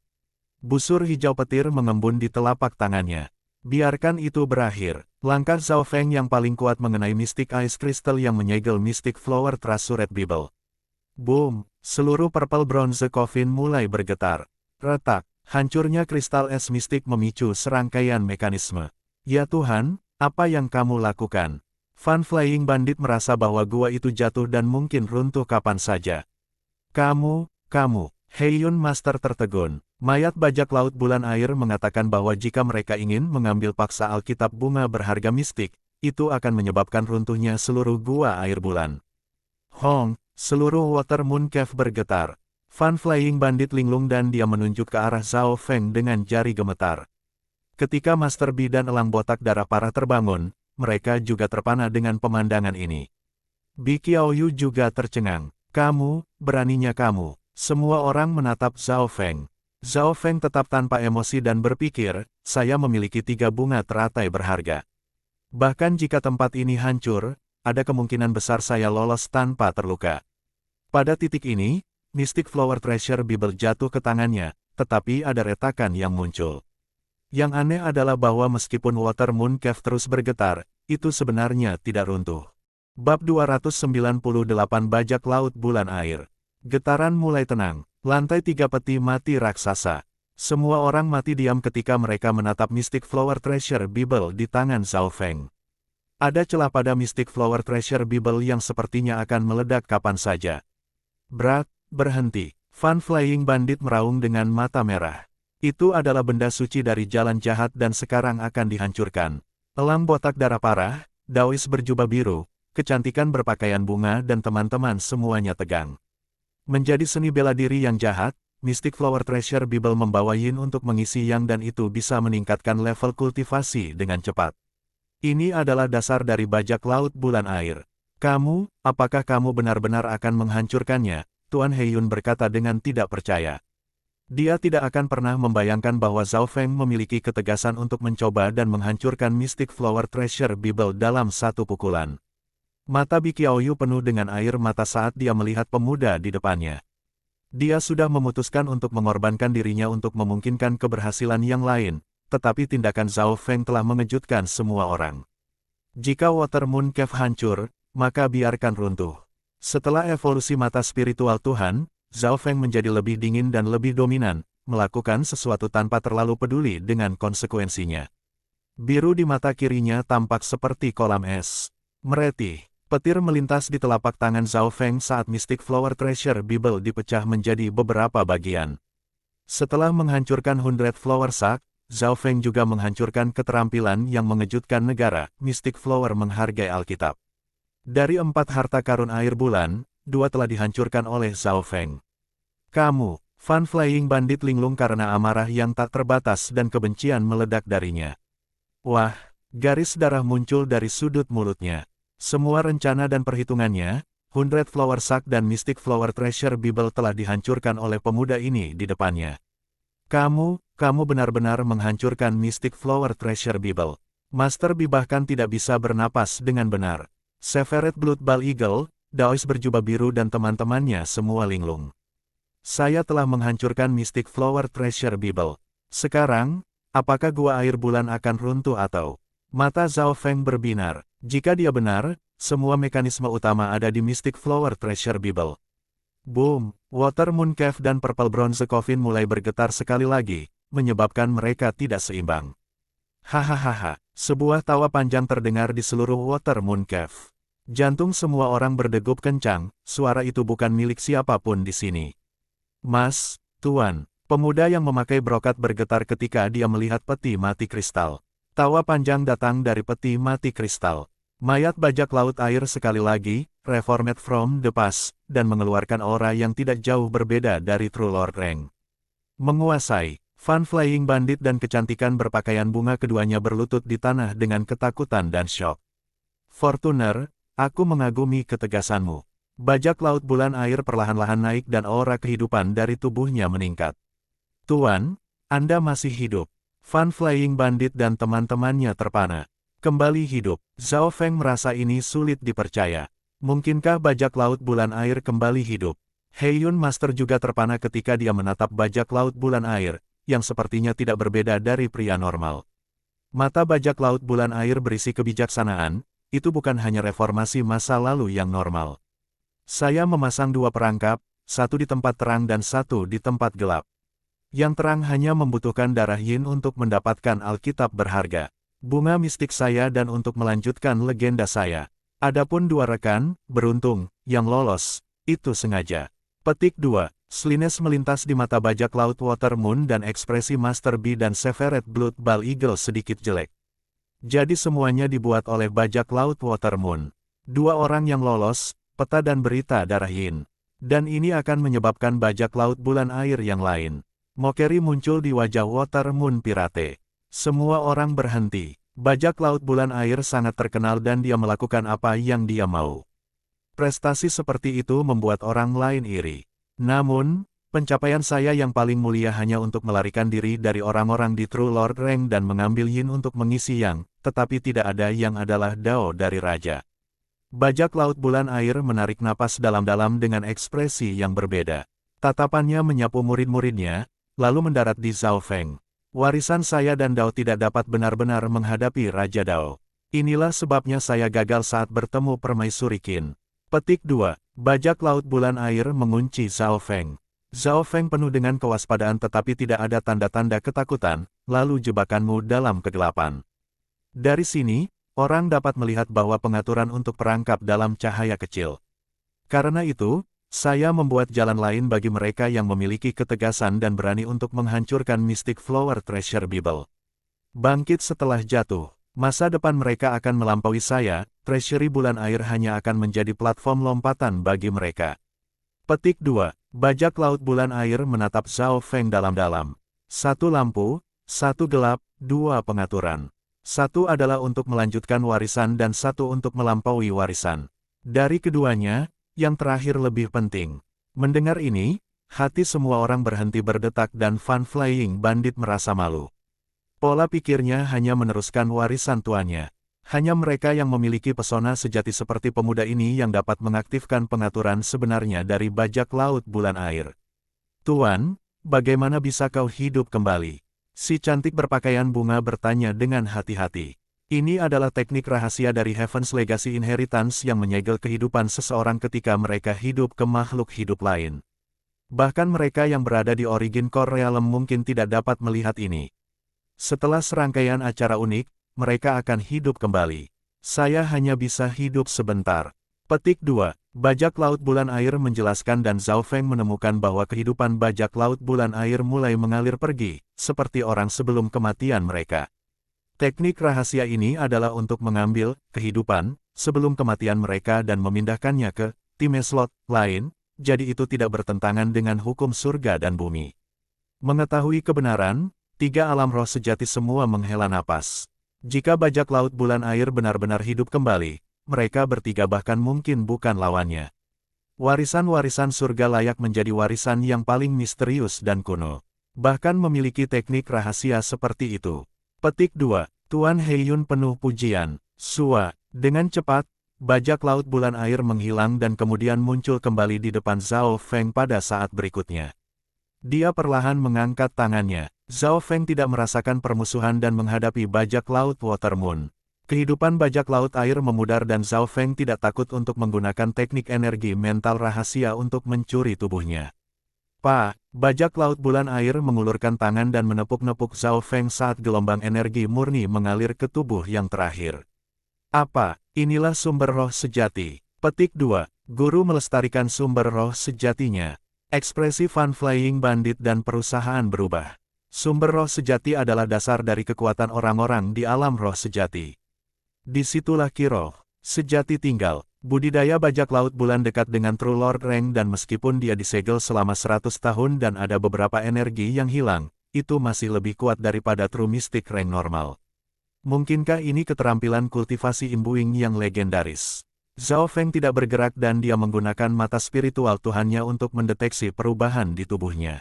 Busur hijau petir mengembun di telapak tangannya. Biarkan itu berakhir. Langkah Zhao Feng yang paling kuat mengenai Mystic Ice Crystal yang menyegel Mystic Flower Treasure Bible. Boom! Seluruh Purple Bronze Coffin mulai bergetar. Retak, hancurnya kristal es mistik memicu serangkaian mekanisme. Ya Tuhan, apa yang kamu lakukan? Fan Flying Bandit merasa bahwa gua itu jatuh dan mungkin runtuh kapan saja. Kamu, Heiyun Master tertegun. Mayat bajak laut bulan air mengatakan bahwa jika mereka ingin mengambil paksa Alkitab bunga berharga mistik, itu akan menyebabkan runtuhnya seluruh gua air bulan. Seluruh Water Moon Cave bergetar. Fan Flying Bandit linglung dan dia menunjuk ke arah Zhao Feng dengan jari gemetar. Ketika Master Bi dan elang botak darah parah terbangun, mereka juga terpana dengan pemandangan ini. Bi Qiaoyu juga tercengang. Kamu, beraninya kamu. Semua orang menatap Zhao Feng. Zhao Feng tetap tanpa emosi dan berpikir, saya memiliki 3 bunga teratai berharga. Bahkan jika tempat ini hancur, ada kemungkinan besar saya lolos tanpa terluka. Pada titik ini, Mystic Flower Treasure Bible jatuh ke tangannya, tetapi ada retakan yang muncul. Yang aneh adalah bahwa meskipun Water Moon Cave terus bergetar, itu sebenarnya tidak runtuh. Bab 298 Bajak Laut Bulan Air. Getaran mulai tenang. Lantai 3 peti mati raksasa. Semua orang mati diam ketika mereka menatap Mystic Flower Treasure Bible di tangan Zhao Feng. Ada celah pada Mystic Flower Treasure Bible yang sepertinya akan meledak kapan saja. Berhenti. Fan Flying Bandit meraung dengan mata merah. Itu adalah benda suci dari jalan jahat dan sekarang akan dihancurkan. Elang botak darah parah, Daois berjubah biru, kecantikan berpakaian bunga dan teman-teman semuanya tegang. Menjadi seni bela diri yang jahat, Mystic Flower Treasure Bible membawa Yin untuk mengisi yang dan itu bisa meningkatkan level kultivasi dengan cepat. Ini adalah dasar dari bajak laut bulan air. Apakah kamu benar-benar akan menghancurkannya? Tuan Heiyun berkata dengan tidak percaya. Dia tidak akan pernah membayangkan bahwa Zhao Feng memiliki ketegasan untuk mencoba dan menghancurkan Mystic Flower Treasure Bible dalam satu pukulan. Mata Bi Qiaoyu penuh dengan air mata saat dia melihat pemuda di depannya. Dia sudah memutuskan untuk mengorbankan dirinya untuk memungkinkan keberhasilan yang lain, tetapi tindakan Zhao Feng telah mengejutkan semua orang. Jika Water Moon Cave hancur, maka biarkan runtuh. Setelah evolusi mata spiritual Tuhan, Zhao Feng menjadi lebih dingin dan lebih dominan, melakukan sesuatu tanpa terlalu peduli dengan konsekuensinya. Biru di mata kirinya tampak seperti kolam es. Meretih. Petir melintas di telapak tangan Zhao Feng saat Mystic Flower Treasure Bible dipecah menjadi beberapa bagian. Setelah menghancurkan 100 Flower Sack, Zhao Feng juga menghancurkan keterampilan yang mengejutkan negara, Mystic Flower menghargai Alkitab. Dari 4 harta karun air bulan, 2 telah dihancurkan oleh Zhao Feng. Kamu, Fan Flying Bandit linglung karena amarah yang tak terbatas dan kebencian meledak darinya. Wah, garis darah muncul dari sudut mulutnya. Semua rencana dan perhitungannya, 100 Flower Sack dan Mystic Flower Treasure Bible telah dihancurkan oleh pemuda ini di depannya. Kamu benar-benar menghancurkan Mystic Flower Treasure Bible. Master Bi bahkan tidak bisa bernapas dengan benar. Severed Blood Ball Eagle, Daois berjubah biru dan teman-temannya semua linglung. Saya telah menghancurkan Mystic Flower Treasure Bible. Sekarang, apakah gua air bulan akan runtuh atau? Mata Zhao Feng berbinar. Jika dia benar, semua mekanisme utama ada di Mystic Flower Treasure Bible. Boom! Water Moon Cave dan Purple Bronze Coffin mulai bergetar sekali lagi, menyebabkan mereka tidak seimbang. Hahaha, sebuah tawa panjang terdengar di seluruh Water Moon Cave. Jantung semua orang berdegup kencang, suara itu bukan milik siapapun di sini. Mas, Tuan, pemuda yang memakai brokat bergetar ketika dia melihat peti mati kristal. Tawa panjang datang dari peti mati kristal. Mayat bajak laut air sekali lagi, reformed from the past, dan mengeluarkan aura yang tidak jauh berbeda dari True Lord Rang. Menguasai, Fan Flying Bandit dan kecantikan berpakaian bunga keduanya berlutut di tanah dengan ketakutan dan syok. Fortuner, aku mengagumi ketegasanmu. Bajak laut bulan air perlahan-lahan naik dan aura kehidupan dari tubuhnya meningkat. Tuan, Anda masih hidup. Fan Flying Bandit dan teman-temannya terpana. Kembali hidup. Zhao Feng merasa ini sulit dipercaya. Mungkinkah bajak laut bulan air kembali hidup? Heiyun Master juga terpana ketika dia menatap bajak laut bulan air, yang sepertinya tidak berbeda dari pria normal. Mata bajak laut bulan air berisi kebijaksanaan, itu bukan hanya reformasi masa lalu yang normal. Saya memasang 2 perangkap, satu di tempat terang dan satu di tempat gelap. Yang terang hanya membutuhkan darah yin untuk mendapatkan Alkitab berharga. Bunga mistik saya dan untuk melanjutkan legenda saya. Adapun 2 rekan, beruntung, yang lolos, itu sengaja. Petik 2. Slines melintas di mata bajak laut Water Moon dan ekspresi Master B dan Severed Blood Ball Eagle sedikit jelek. Jadi semuanya dibuat oleh bajak laut Water Moon. 2 orang yang lolos, peta dan berita darah yin. Dan ini akan menyebabkan bajak laut bulan air yang lain. Mockery muncul di wajah Water Moon Pirate. Semua orang berhenti. Bajak laut bulan air sangat terkenal dan dia melakukan apa yang dia mau. Prestasi seperti itu membuat orang lain iri. Namun, pencapaian saya yang paling mulia hanya untuk melarikan diri dari orang-orang di True Lord Rang dan mengambil yin untuk mengisi yang, tetapi tidak ada yang adalah Dao dari Raja. Bajak laut bulan air menarik napas dalam-dalam dengan ekspresi yang berbeda. Tatapannya menyapu murid-muridnya, lalu mendarat di Zhao Feng. Warisan saya dan Dao tidak dapat benar-benar menghadapi Raja Dao. Inilah sebabnya saya gagal saat bertemu Permaisuri Qin. Petik 2. Bajak laut bulan air mengunci Zhao Feng. Zhao Feng penuh dengan kewaspadaan tetapi tidak ada tanda-tanda ketakutan, lalu jebakanmu dalam kegelapan. Dari sini, orang dapat melihat bahwa pengaturan untuk perangkap dalam cahaya kecil. Karena itu, saya membuat jalan lain bagi mereka yang memiliki ketegasan dan berani untuk menghancurkan Mystic Flower Treasure Bible. Bangkit setelah jatuh. Masa depan mereka akan melampaui saya, Treasury bulan air hanya akan menjadi platform lompatan bagi mereka. Petik 2. Bajak laut bulan air menatap Zhao Feng dalam-dalam. 1 lampu, 1 gelap, 2 pengaturan. 1 adalah untuk melanjutkan warisan dan 1 untuk melampaui warisan. Dari keduanya, yang terakhir lebih penting. Mendengar ini, hati semua orang berhenti berdetak dan Fan Flying Bandit merasa malu. Pola pikirnya hanya meneruskan warisan tuannya. Hanya mereka yang memiliki pesona sejati seperti pemuda ini yang dapat mengaktifkan pengaturan sebenarnya dari bajak laut bulan air. Tuan, bagaimana bisa kau hidup kembali? Si cantik berpakaian bunga bertanya dengan hati-hati. Ini adalah teknik rahasia dari Heaven's Legacy Inheritance yang menyegel kehidupan seseorang ketika mereka hidup ke makhluk hidup lain. Bahkan mereka yang berada di Origin Core Realm mungkin tidak dapat melihat ini. Setelah serangkaian acara unik, mereka akan hidup kembali. Saya hanya bisa hidup sebentar. Petik 2. Bajak laut bulan air menjelaskan dan Zhao Feng menemukan bahwa kehidupan bajak laut bulan air mulai mengalir pergi, seperti orang sebelum kematian mereka. Teknik rahasia ini adalah untuk mengambil kehidupan sebelum kematian mereka dan memindahkannya ke time-slot lain, jadi itu tidak bertentangan dengan hukum surga dan bumi. Mengetahui kebenaran, tiga alam roh sejati semua menghela napas. Jika bajak laut bulan air benar-benar hidup kembali, mereka bertiga bahkan mungkin bukan lawannya. Warisan-warisan surga layak menjadi warisan yang paling misterius dan kuno. Bahkan memiliki teknik rahasia seperti itu. Petik 2. Tuan Heiyun penuh pujian. Sua, dengan cepat, bajak laut bulan air menghilang dan kemudian muncul kembali di depan Zhao Feng pada saat berikutnya. Dia perlahan mengangkat tangannya. Zhao Feng tidak merasakan permusuhan dan menghadapi bajak laut Water Moon. Kehidupan bajak laut air memudar dan Zhao Feng tidak takut untuk menggunakan teknik energi mental rahasia untuk mencuri tubuhnya. Bajak laut bulan air mengulurkan tangan dan menepuk-nepuk Zhao Feng saat gelombang energi murni mengalir ke tubuh yang terakhir. Apa? Inilah sumber roh sejati. Petik 2. Guru melestarikan sumber roh sejatinya. Ekspresi Fan Flying Bandit dan perusahaan berubah. Sumber roh sejati adalah dasar dari kekuatan orang-orang di alam roh sejati. Disitulah Ki roh sejati tinggal. Budidaya bajak laut bulan dekat dengan True Lord Rank dan meskipun dia disegel selama 100 tahun dan ada beberapa energi yang hilang, itu masih lebih kuat daripada True Mystic Rank normal. Mungkinkah ini keterampilan kultivasi imbuing yang legendaris? Zhao Feng tidak bergerak dan dia menggunakan mata spiritual Tuhannya untuk mendeteksi perubahan di tubuhnya.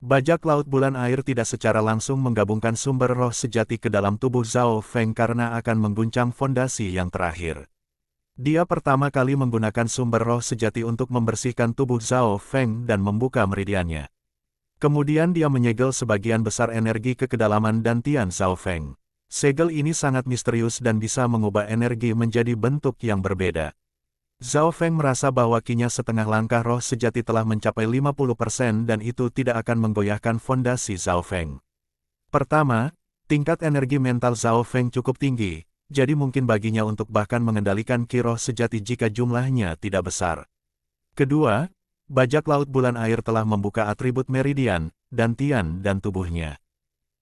Bajak laut bulan air tidak secara langsung menggabungkan sumber roh sejati ke dalam tubuh Zhao Feng karena akan mengguncang fondasi yang terakhir. Dia pertama kali menggunakan sumber roh sejati untuk membersihkan tubuh Zhao Feng dan membuka meridiannya. Kemudian dia menyegel sebagian besar energi ke kedalaman dantian Zhao Feng. Segel ini sangat misterius dan bisa mengubah energi menjadi bentuk yang berbeda. Zhao Feng merasa bahwa kinya setengah langkah roh sejati telah mencapai 50% dan itu tidak akan menggoyahkan fondasi Zhao Feng. Pertama, tingkat energi mental Zhao Feng cukup tinggi. Jadi mungkin baginya untuk bahkan mengendalikan ki roh sejati jika jumlahnya tidak besar. Kedua, bajak laut bulan air telah membuka atribut meridian, dantian dan tubuhnya.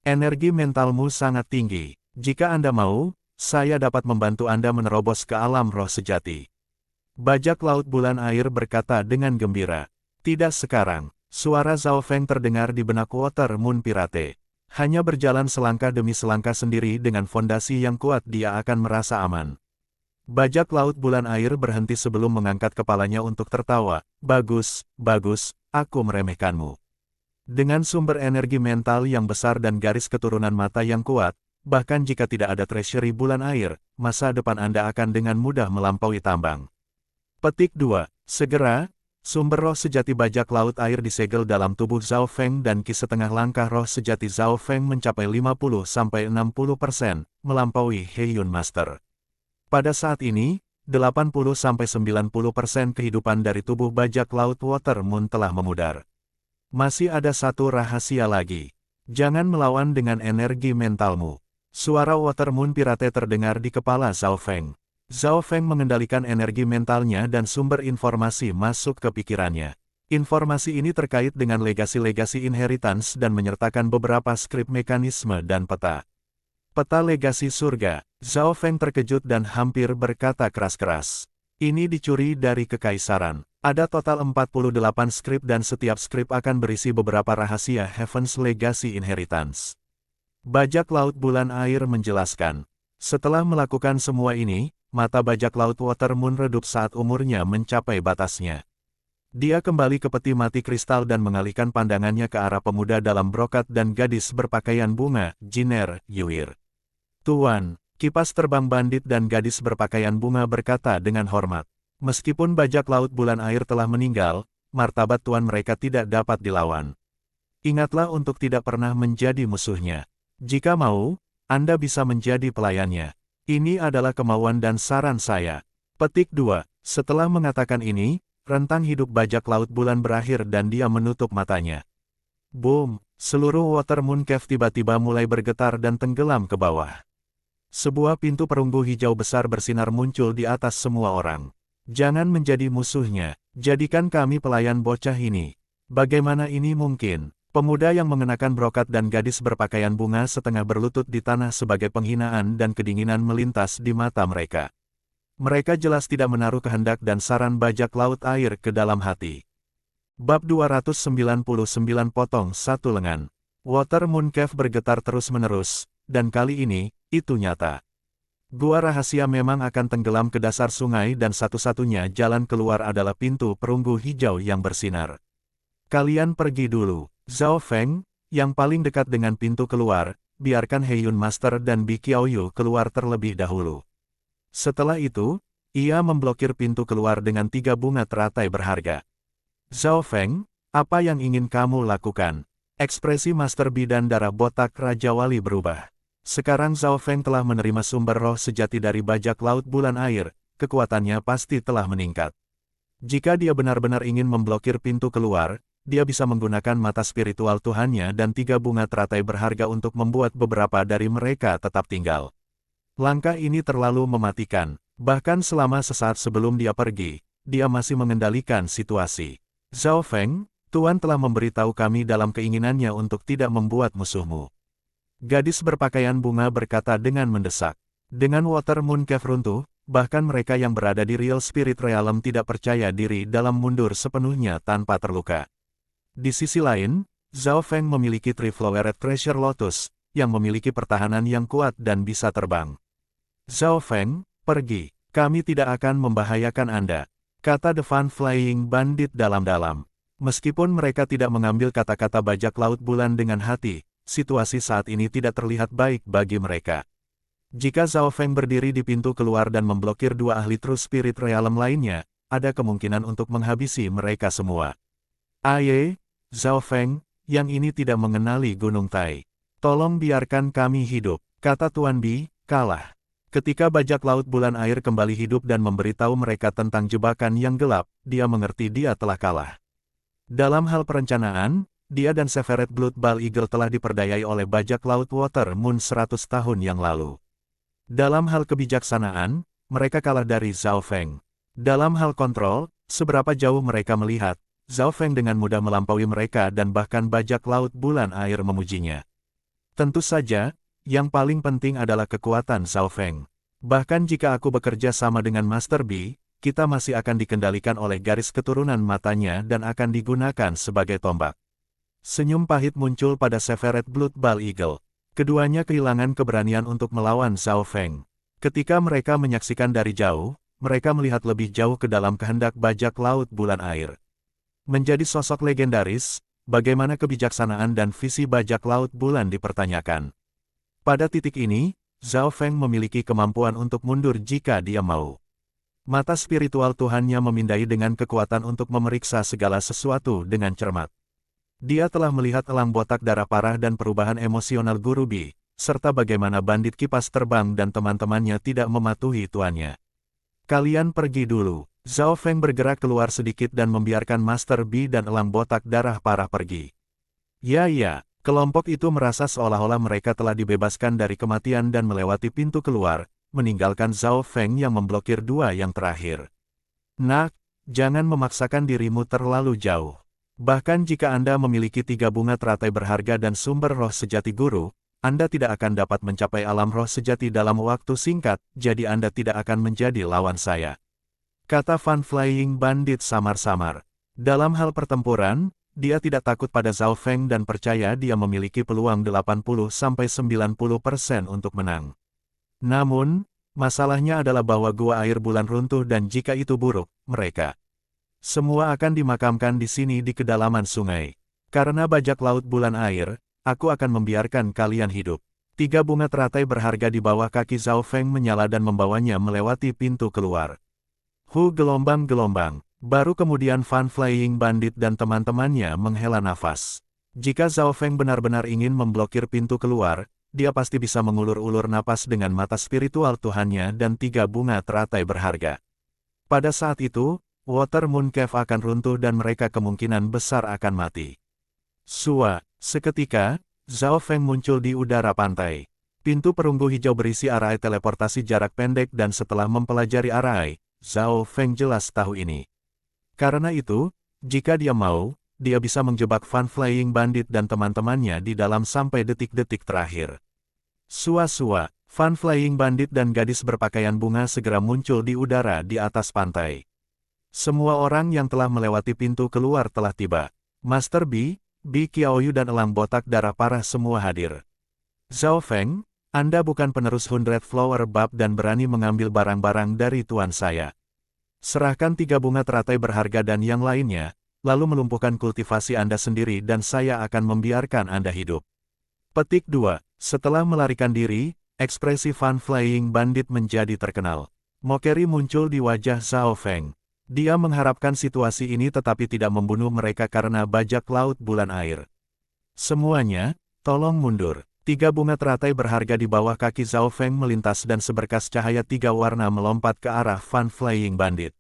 Energi mentalmu sangat tinggi. Jika Anda mau, saya dapat membantu Anda menerobos ke alam roh sejati. Bajak laut bulan air berkata dengan gembira. Tidak sekarang. Suara Zhao Feng terdengar di benak Water Moon Pirate. Hanya berjalan selangkah demi selangkah sendiri dengan fondasi yang kuat dia akan merasa aman. Bajak laut bulan air berhenti sebelum mengangkat kepalanya untuk tertawa. Bagus, bagus, aku meremehkanmu. Dengan sumber energi mental yang besar dan garis keturunan mata yang kuat, bahkan jika tidak ada treasury bulan air, masa depan Anda akan dengan mudah melampaui tambang. Petik 2. Segera, sumber roh sejati bajak laut air disegel dalam tubuh Zhao Feng dan ki setengah langkah roh sejati Zhao Feng mencapai 50-60%, melampaui Heiyun Master. Pada saat ini, 80-90% kehidupan dari tubuh bajak laut Water Moon telah memudar. Masih ada satu rahasia lagi. Jangan melawan dengan energi mentalmu. Suara Water Moon Pirate terdengar di kepala Zhao Feng. Zhao Feng mengendalikan energi mentalnya dan sumber informasi masuk ke pikirannya. Informasi ini terkait dengan legasi-legasi inheritance dan menyertakan beberapa skrip mekanisme dan peta. Peta legasi surga. Zhao Feng terkejut dan hampir berkata keras-keras. Ini dicuri dari kekaisaran. Ada total 48 skrip dan setiap skrip akan berisi beberapa rahasia Heaven's Legacy Inheritance. Bajak laut bulan air menjelaskan. Setelah melakukan semua ini, mata bajak laut Water Moon redup saat umurnya mencapai batasnya. Dia kembali ke peti mati kristal dan mengalihkan pandangannya ke arah pemuda dalam brokat dan gadis berpakaian bunga, Jiner, Yuir. Tuan, kipas terbang bandit dan gadis berpakaian bunga berkata dengan hormat. Meskipun bajak laut bulan air telah meninggal, martabat tuan mereka tidak dapat dilawan. Ingatlah untuk tidak pernah menjadi musuhnya. Jika mau, Anda bisa menjadi pelayannya. Ini adalah kemauan dan saran saya. Petik 2. Setelah mengatakan ini, rentang hidup bajak laut bulan berakhir dan dia menutup matanya. Boom! Seluruh Water Moon Cave tiba-tiba mulai bergetar dan tenggelam ke bawah. Sebuah pintu perunggu hijau besar bersinar muncul di atas semua orang. Jangan menjadi musuhnya. Jadikan kami pelayan bocah ini. Bagaimana ini mungkin? Pemuda yang mengenakan brokat dan gadis berpakaian bunga setengah berlutut di tanah sebagai penghinaan dan kedinginan melintas di mata mereka. Mereka jelas tidak menaruh kehendak dan saran bajak laut air ke dalam hati. Bab 299 potong 1 lengan. Water Moon Cave bergetar terus-menerus, dan kali ini, itu nyata. Gua rahasia memang akan tenggelam ke dasar sungai dan satu-satunya jalan keluar adalah pintu perunggu hijau yang bersinar. Kalian pergi dulu. Zhao Feng, yang paling dekat dengan pintu keluar, biarkan Heiyun Master dan Bi Qiaoyu keluar terlebih dahulu. Setelah itu, ia memblokir pintu keluar dengan 3 bunga teratai berharga. Zhao Feng, apa yang ingin kamu lakukan? Ekspresi Master Bi dan darah botak Raja Wali berubah. Sekarang Zhao Feng telah menerima sumber roh sejati dari bajak laut bulan air, kekuatannya pasti telah meningkat. Jika dia benar-benar ingin memblokir pintu keluar, dia bisa menggunakan mata spiritual Tuhannya dan 3 bunga teratai berharga untuk membuat beberapa dari mereka tetap tinggal. Langkah ini terlalu mematikan, bahkan selama sesaat sebelum dia pergi, dia masih mengendalikan situasi. Zhao Feng, Tuan telah memberitahu kami dalam keinginannya untuk tidak membuat musuhmu. Gadis berpakaian bunga berkata dengan mendesak. Dengan Water Moon Cave runtuh, bahkan mereka yang berada di Real Spirit Realm tidak percaya diri dalam mundur sepenuhnya tanpa terluka. Di sisi lain, Zhao Feng memiliki Triflowered Treasure Lotus, yang memiliki pertahanan yang kuat dan bisa terbang. Zhao Feng, pergi, kami tidak akan membahayakan Anda, kata The Fan Flying Bandit dalam-dalam. Meskipun mereka tidak mengambil kata-kata bajak laut bulan dengan hati, situasi saat ini tidak terlihat baik bagi mereka. Jika Zhao Feng berdiri di pintu keluar dan memblokir 2 ahli True Spirit Realm lainnya, ada kemungkinan untuk menghabisi mereka semua. Aye, Zhao Feng, yang ini tidak mengenali Gunung Tai. Tolong biarkan kami hidup, kata Tuan Bi, kalah. Ketika bajak laut bulan air kembali hidup dan memberitahu mereka tentang jebakan yang gelap, dia mengerti dia telah kalah. Dalam hal perencanaan, dia dan Severed Blood Ball Eagle telah diperdayai oleh bajak laut Water Moon 100 tahun yang lalu. Dalam hal kebijaksanaan, mereka kalah dari Zhao Feng. Dalam hal kontrol, seberapa jauh mereka melihat, Zhao Feng dengan mudah melampaui mereka dan bahkan bajak laut bulan air memujinya. Tentu saja, yang paling penting adalah kekuatan Zhao Feng. Bahkan jika aku bekerja sama dengan Master Bi, kita masih akan dikendalikan oleh garis keturunan matanya dan akan digunakan sebagai tombak. Senyum pahit muncul pada Severed Blood Ball Eagle. Keduanya kehilangan keberanian untuk melawan Zhao Feng. Ketika mereka menyaksikan dari jauh, mereka melihat lebih jauh ke dalam kehendak bajak laut bulan air. Menjadi sosok legendaris, bagaimana kebijaksanaan dan visi bajak laut bulan dipertanyakan. Pada titik ini, Zhao Feng memiliki kemampuan untuk mundur jika dia mau. Mata spiritual Tuhannya memindai dengan kekuatan untuk memeriksa segala sesuatu dengan cermat. Dia telah melihat elang botak darah parah dan perubahan emosional Guru Bi, serta bagaimana bandit kipas terbang dan teman-temannya tidak mematuhi tuannya. Kalian pergi dulu. Zhao Feng bergerak keluar sedikit dan membiarkan Master Bi dan elang botak darah parah pergi. Ya, kelompok itu merasa seolah-olah mereka telah dibebaskan dari kematian dan melewati pintu keluar, meninggalkan Zhao Feng yang memblokir 2 yang terakhir. Nak, jangan memaksakan dirimu terlalu jauh. Bahkan jika Anda memiliki 3 bunga teratai berharga dan sumber roh sejati guru, Anda tidak akan dapat mencapai alam roh sejati dalam waktu singkat, jadi Anda tidak akan menjadi lawan saya. Kata Fan Flying Bandit samar-samar. Dalam hal pertempuran, dia tidak takut pada Zhao Feng dan percaya dia memiliki peluang 80–90% untuk menang. Namun, masalahnya adalah bahwa gua air bulan runtuh dan jika itu buruk, mereka semua akan dimakamkan di sini di kedalaman sungai. Karena bajak laut bulan air, aku akan membiarkan kalian hidup. 3 bunga teratai berharga di bawah kaki Zhao Feng menyala dan membawanya melewati pintu keluar. Gelombang-gelombang. Baru kemudian Fan Flying Bandit dan teman-temannya menghela nafas. Jika Zhao Feng benar-benar ingin memblokir pintu keluar, dia pasti bisa mengulur-ulur napas dengan mata spiritual Tuhannya dan 3 bunga teratai berharga. Pada saat itu, Water Moon Cave akan runtuh dan mereka kemungkinan besar akan mati. Seketika, Zhao Feng muncul di udara pantai. Pintu perunggu hijau berisi arai teleportasi jarak pendek dan setelah mempelajari arai, Zhao Feng jelas tahu ini. Karena itu, jika dia mau, dia bisa menjebak Fan Flying Bandit dan teman-temannya di dalam sampai detik-detik terakhir. Sua-sua, Fan Flying Bandit dan gadis berpakaian bunga segera muncul di udara di atas pantai. Semua orang yang telah melewati pintu keluar telah tiba. Master Bi, Bi Qiaoyu dan elang botak darah parah semua hadir. Zhao Feng, Anda bukan penerus Hundred Flower Bab dan berani mengambil barang-barang dari tuan saya. Serahkan 3 bunga teratai berharga dan yang lainnya, lalu melumpuhkan kultivasi Anda sendiri dan saya akan membiarkan Anda hidup. Petik 2. Setelah melarikan diri, ekspresi Fan Flying Bandit menjadi terkenal. Mokeri muncul di wajah Zhao Feng. Dia mengharapkan situasi ini tetapi tidak membunuh mereka karena bajak laut bulan air. Semuanya, tolong mundur. 3 bunga teratai berharga di bawah kaki Zhao Feng melintas dan seberkas cahaya 3 warna melompat ke arah Fan Flying Bandit.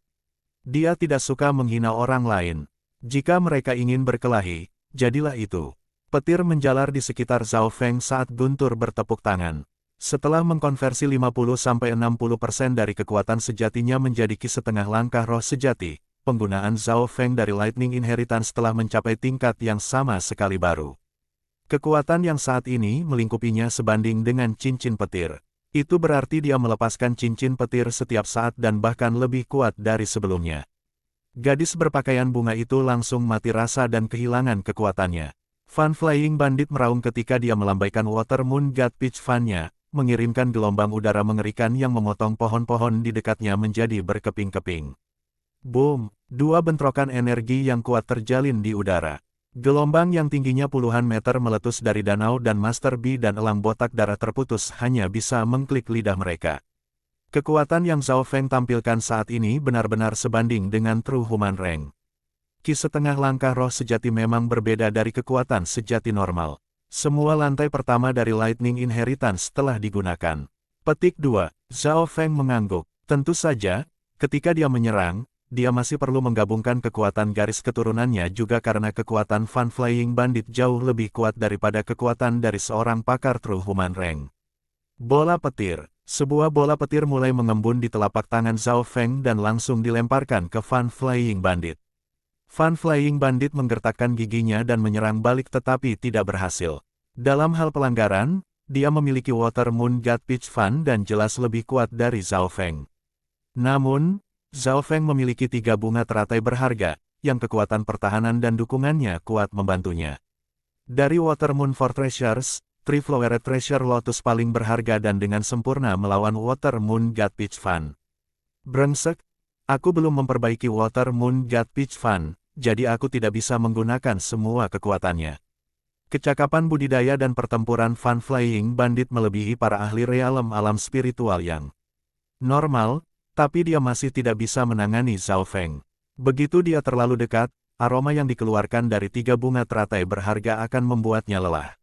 Dia tidak suka menghina orang lain. Jika mereka ingin berkelahi, jadilah itu. Petir menjalar di sekitar Zhao Feng saat Guntur bertepuk tangan. Setelah mengkonversi 50-60% dari kekuatan sejatinya menjadi ki setengah langkah roh sejati, penggunaan Zhao Feng dari Lightning Inheritance telah mencapai tingkat yang sama sekali baru. Kekuatan yang saat ini melingkupinya sebanding dengan cincin petir. Itu berarti dia melepaskan cincin petir setiap saat dan bahkan lebih kuat dari sebelumnya. Gadis berpakaian bunga itu langsung mati rasa dan kehilangan kekuatannya. Fan Flying Bandit meraung ketika dia melambaikan Water Moon God Pitch Fan-nya, mengirimkan gelombang udara mengerikan yang memotong pohon-pohon di dekatnya menjadi berkeping-keping. Boom! 2 bentrokan energi yang kuat terjalin di udara. Gelombang yang tingginya puluhan meter meletus dari danau dan Master Bi dan elang botak darah terputus hanya bisa mengklik lidah mereka. Kekuatan yang Zhao Feng tampilkan saat ini benar-benar sebanding dengan True Human Rank. Ki setengah langkah roh sejati memang berbeda dari kekuatan sejati normal. Semua lantai pertama dari Lightning Inheritance telah digunakan. Petik 2. Zhao Feng mengangguk. Tentu saja, ketika dia menyerang, dia masih perlu menggabungkan kekuatan garis keturunannya juga karena kekuatan Fan Flying Bandit jauh lebih kuat daripada kekuatan dari seorang pakar True Human Rank. Bola petir. Sebuah bola petir mulai mengembun di telapak tangan Zhao Feng dan langsung dilemparkan ke Fan Flying Bandit. Fan Flying Bandit menggertakkan giginya dan menyerang balik tetapi tidak berhasil. Dalam hal pelanggaran, dia memiliki Water Moon God Pitch Fan dan jelas lebih kuat dari Zhao Feng. Namun, Zhao Feng memiliki 3 bunga teratai berharga, yang kekuatan pertahanan dan dukungannya kuat membantunya. Dari Water Moon for Treasures, Triflowered Treasure Lotus paling berharga dan dengan sempurna melawan Water Moon God Pitch Fan. Brengsek, aku belum memperbaiki Water Moon God Pitch Fan, jadi aku tidak bisa menggunakan semua kekuatannya. Kecakapan budidaya dan pertempuran Fan Flying Bandit melebihi para ahli realem alam spiritual yang normal, tapi dia masih tidak bisa menangani Zhao Feng. Begitu dia terlalu dekat, aroma yang dikeluarkan dari 3 bunga teratai berharga akan membuatnya lelah.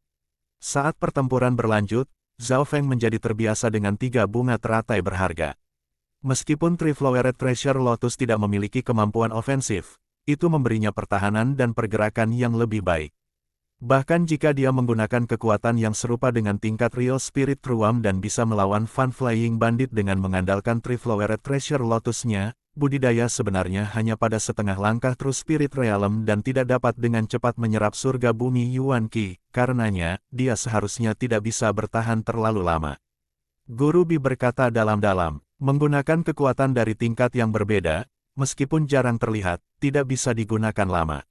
Saat pertempuran berlanjut, Zhao Feng menjadi terbiasa dengan 3 bunga teratai berharga. Meskipun Triflowered Treasure Lotus tidak memiliki kemampuan ofensif, itu memberinya pertahanan dan pergerakan yang lebih baik. Bahkan jika dia menggunakan kekuatan yang serupa dengan tingkat Real Spirit Truam dan bisa melawan Fan Flying Bandit dengan mengandalkan Triflowered Treasure Lotus-nya, budidaya sebenarnya hanya pada setengah langkah True Spirit Realm dan tidak dapat dengan cepat menyerap surga bumi Yuan Qi, karenanya, dia seharusnya tidak bisa bertahan terlalu lama. Guru Bi berkata dalam-dalam, menggunakan kekuatan dari tingkat yang berbeda, meskipun jarang terlihat, tidak bisa digunakan lama.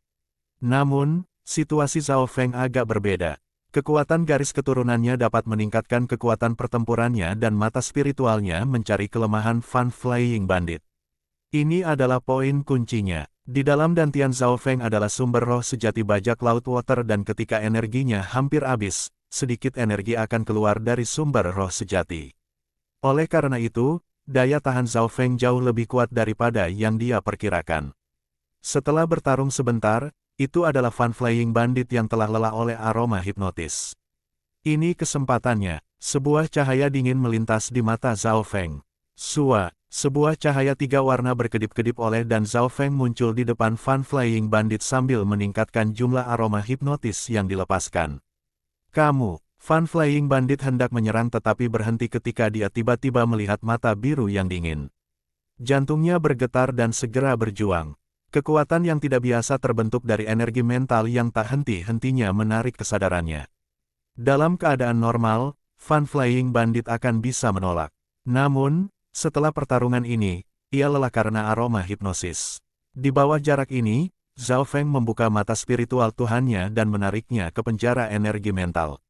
Namun, situasi Zhao Feng agak berbeda. Kekuatan garis keturunannya dapat meningkatkan kekuatan pertempurannya dan mata spiritualnya mencari kelemahan Fan Flying Bandit. Ini adalah poin kuncinya. Di dalam dantian Zhao Feng adalah sumber roh sejati bajak laut water dan ketika energinya hampir habis, sedikit energi akan keluar dari sumber roh sejati. Oleh karena itu, daya tahan Zhao Feng jauh lebih kuat daripada yang dia perkirakan. Setelah bertarung sebentar, itu adalah Fan Flying Bandit yang telah lelah oleh aroma hipnotis. Ini kesempatannya, sebuah cahaya dingin melintas di mata Zhao Feng. Sebuah cahaya 3 warna berkedip-kedip oleh dan Zhao Feng muncul di depan Fan Flying Bandit sambil meningkatkan jumlah aroma hipnotis yang dilepaskan. Fan Flying Bandit hendak menyerang tetapi berhenti ketika dia tiba-tiba melihat mata biru yang dingin. Jantungnya bergetar dan segera berjuang. Kekuatan yang tidak biasa terbentuk dari energi mental yang tak henti-hentinya menarik kesadarannya. Dalam keadaan normal, Fan Flying Bandit akan bisa menolak. Namun, setelah pertarungan ini, ia lelah karena aroma hipnosis. Di bawah jarak ini, Zhao Feng membuka mata spiritual Tuhannya dan menariknya ke penjara energi mental.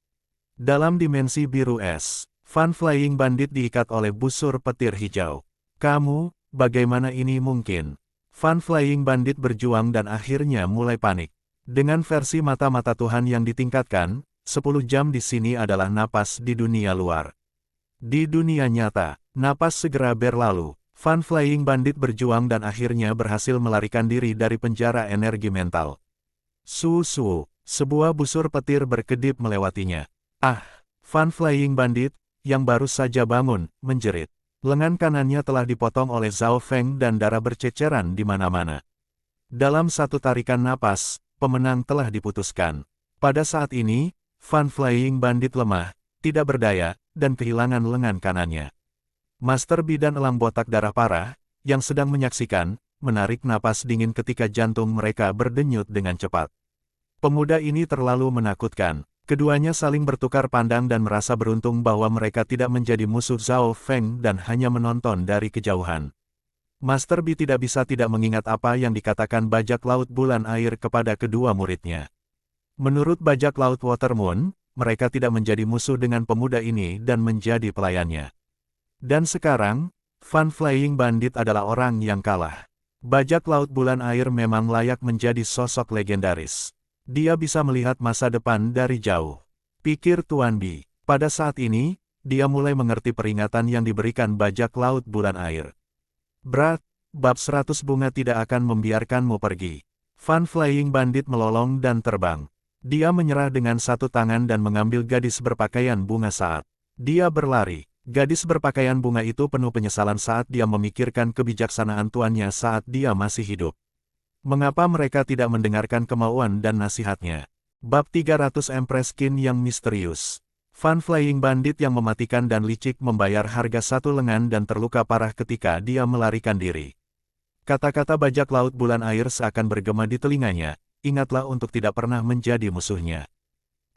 Dalam dimensi biru es, Fan Flying Bandit diikat oleh busur petir hijau. Kamu, bagaimana ini mungkin? Fan Flying Bandit berjuang dan akhirnya mulai panik. Dengan versi mata-mata Tuhan yang ditingkatkan, 10 jam di sini adalah napas di dunia luar. Di dunia nyata, napas segera berlalu. Fan Flying Bandit berjuang dan akhirnya berhasil melarikan diri dari penjara energi mental. Su-su, sebuah busur petir berkedip melewatinya. Ah, Fan Flying Bandit, yang baru saja bangun, menjerit. Lengan kanannya telah dipotong oleh Zhao Feng dan darah berceceran di mana-mana. Dalam satu tarikan napas, pemenang telah diputuskan. Pada saat ini, Fan Flying Bandit lemah, tidak berdaya, dan kehilangan lengan kanannya. Master bidan elang botak darah parah, yang sedang menyaksikan, menarik napas dingin ketika jantung mereka berdenyut dengan cepat. Pemuda ini terlalu menakutkan. Keduanya saling bertukar pandang dan merasa beruntung bahwa mereka tidak menjadi musuh Zhao Feng dan hanya menonton dari kejauhan. Master Bi tidak bisa tidak mengingat apa yang dikatakan bajak laut bulan air kepada kedua muridnya. Menurut bajak laut Water Moon, mereka tidak menjadi musuh dengan pemuda ini dan menjadi pelayannya. Dan sekarang, Fan Flying Bandit adalah orang yang kalah. Bajak laut bulan air memang layak menjadi sosok legendaris. Dia bisa melihat masa depan dari jauh. Pikir Tuan Bi. Pada saat ini, dia mulai mengerti peringatan yang diberikan bajak laut bulan air. Brat, bab 100 bunga tidak akan membiarkanmu pergi. Fan Flying Bandit melolong dan terbang. Dia menyerah dengan satu tangan dan mengambil gadis berpakaian bunga saat dia berlari. Gadis berpakaian bunga itu penuh penyesalan saat dia memikirkan kebijaksanaan tuannya saat dia masih hidup. Mengapa mereka tidak mendengarkan kemauan dan nasihatnya? Bab 300 Empress Qin yang misterius. Fan Flying Bandit yang mematikan dan licik membayar harga satu lengan dan terluka parah ketika dia melarikan diri. Kata-kata bajak laut bulan air seakan bergema di telinganya, ingatlah untuk tidak pernah menjadi musuhnya.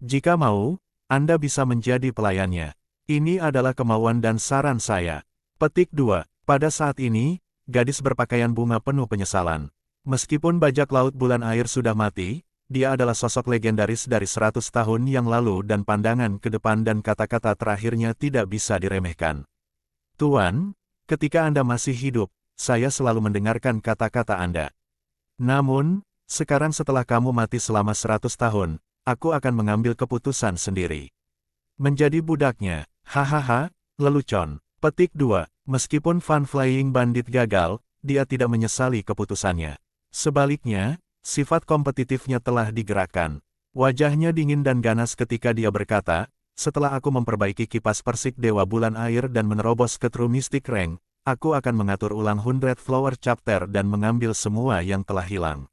Jika mau, Anda bisa menjadi pelayannya. Ini adalah kemauan dan saran saya. Petik 2. Pada saat ini, gadis berpakaian bunga penuh penyesalan. Meskipun bajak laut bulan air sudah mati, dia adalah sosok legendaris dari 100 tahun yang lalu dan pandangan ke depan dan kata-kata terakhirnya tidak bisa diremehkan. Tuan, ketika Anda masih hidup, saya selalu mendengarkan kata-kata Anda. Namun, sekarang setelah kamu mati selama 100 tahun, aku akan mengambil keputusan sendiri. Menjadi budaknya, hahaha, lelucon. Petik 2. Meskipun Fan Flying Bandit gagal, dia tidak menyesali keputusannya. Sebaliknya, sifat kompetitifnya telah digerakkan. Wajahnya dingin dan ganas ketika dia berkata, setelah aku memperbaiki kipas persik Dewa Bulan Air dan menerobos ke True Mystic Rank, aku akan mengatur ulang 100 Flower Chapter dan mengambil semua yang telah hilang.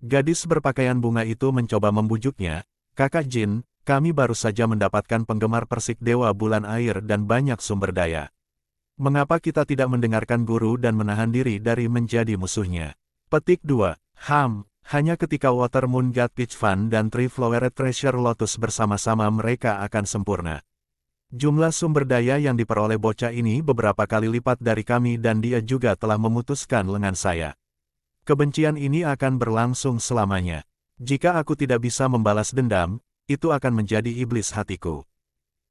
Gadis berpakaian bunga itu mencoba membujuknya, Kakak Jin, kami baru saja mendapatkan penggemar persik Dewa Bulan Air dan banyak sumber daya. Mengapa kita tidak mendengarkan guru dan menahan diri dari menjadi musuhnya? Petik 2. Hanya ketika Water Moon God Peach Fan dan Tree Flowered Treasure Lotus bersama-sama mereka akan sempurna. Jumlah sumber daya yang diperoleh bocah ini beberapa kali lipat dari kami dan dia juga telah memutuskan lengan saya. Kebencian ini akan berlangsung selamanya. Jika aku tidak bisa membalas dendam, itu akan menjadi iblis hatiku.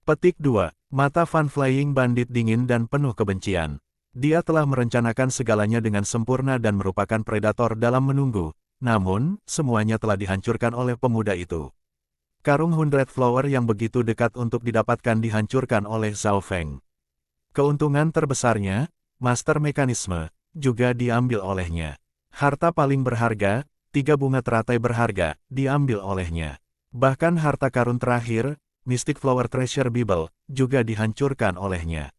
Petik 2. Mata Fan Flying Bandit dingin dan penuh kebencian. Dia telah merencanakan segalanya dengan sempurna dan merupakan predator dalam menunggu, namun, semuanya telah dihancurkan oleh pemuda itu. Karung 100 Flower yang begitu dekat untuk didapatkan dihancurkan oleh Zhao Feng. Keuntungan terbesarnya, Master Mekanisme, juga diambil olehnya. Harta paling berharga, 3 bunga teratai berharga, diambil olehnya. Bahkan harta karun terakhir, Mystic Flower Treasure Bible, juga dihancurkan olehnya.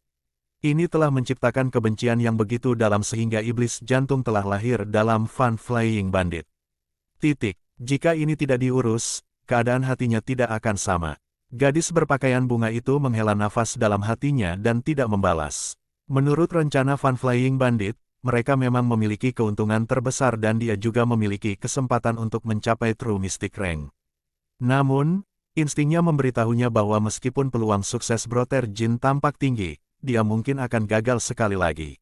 Ini telah menciptakan kebencian yang begitu dalam sehingga iblis jantung telah lahir dalam Fan Flying Bandit. Jika ini tidak diurus, keadaan hatinya tidak akan sama. Gadis berpakaian bunga itu menghela nafas dalam hatinya dan tidak membalas. Menurut rencana Fan Flying Bandit, mereka memang memiliki keuntungan terbesar dan dia juga memiliki kesempatan untuk mencapai True Mystic Rank. Namun, instingnya memberitahunya bahwa meskipun peluang sukses Brother Jin tampak tinggi, dia mungkin akan gagal sekali lagi.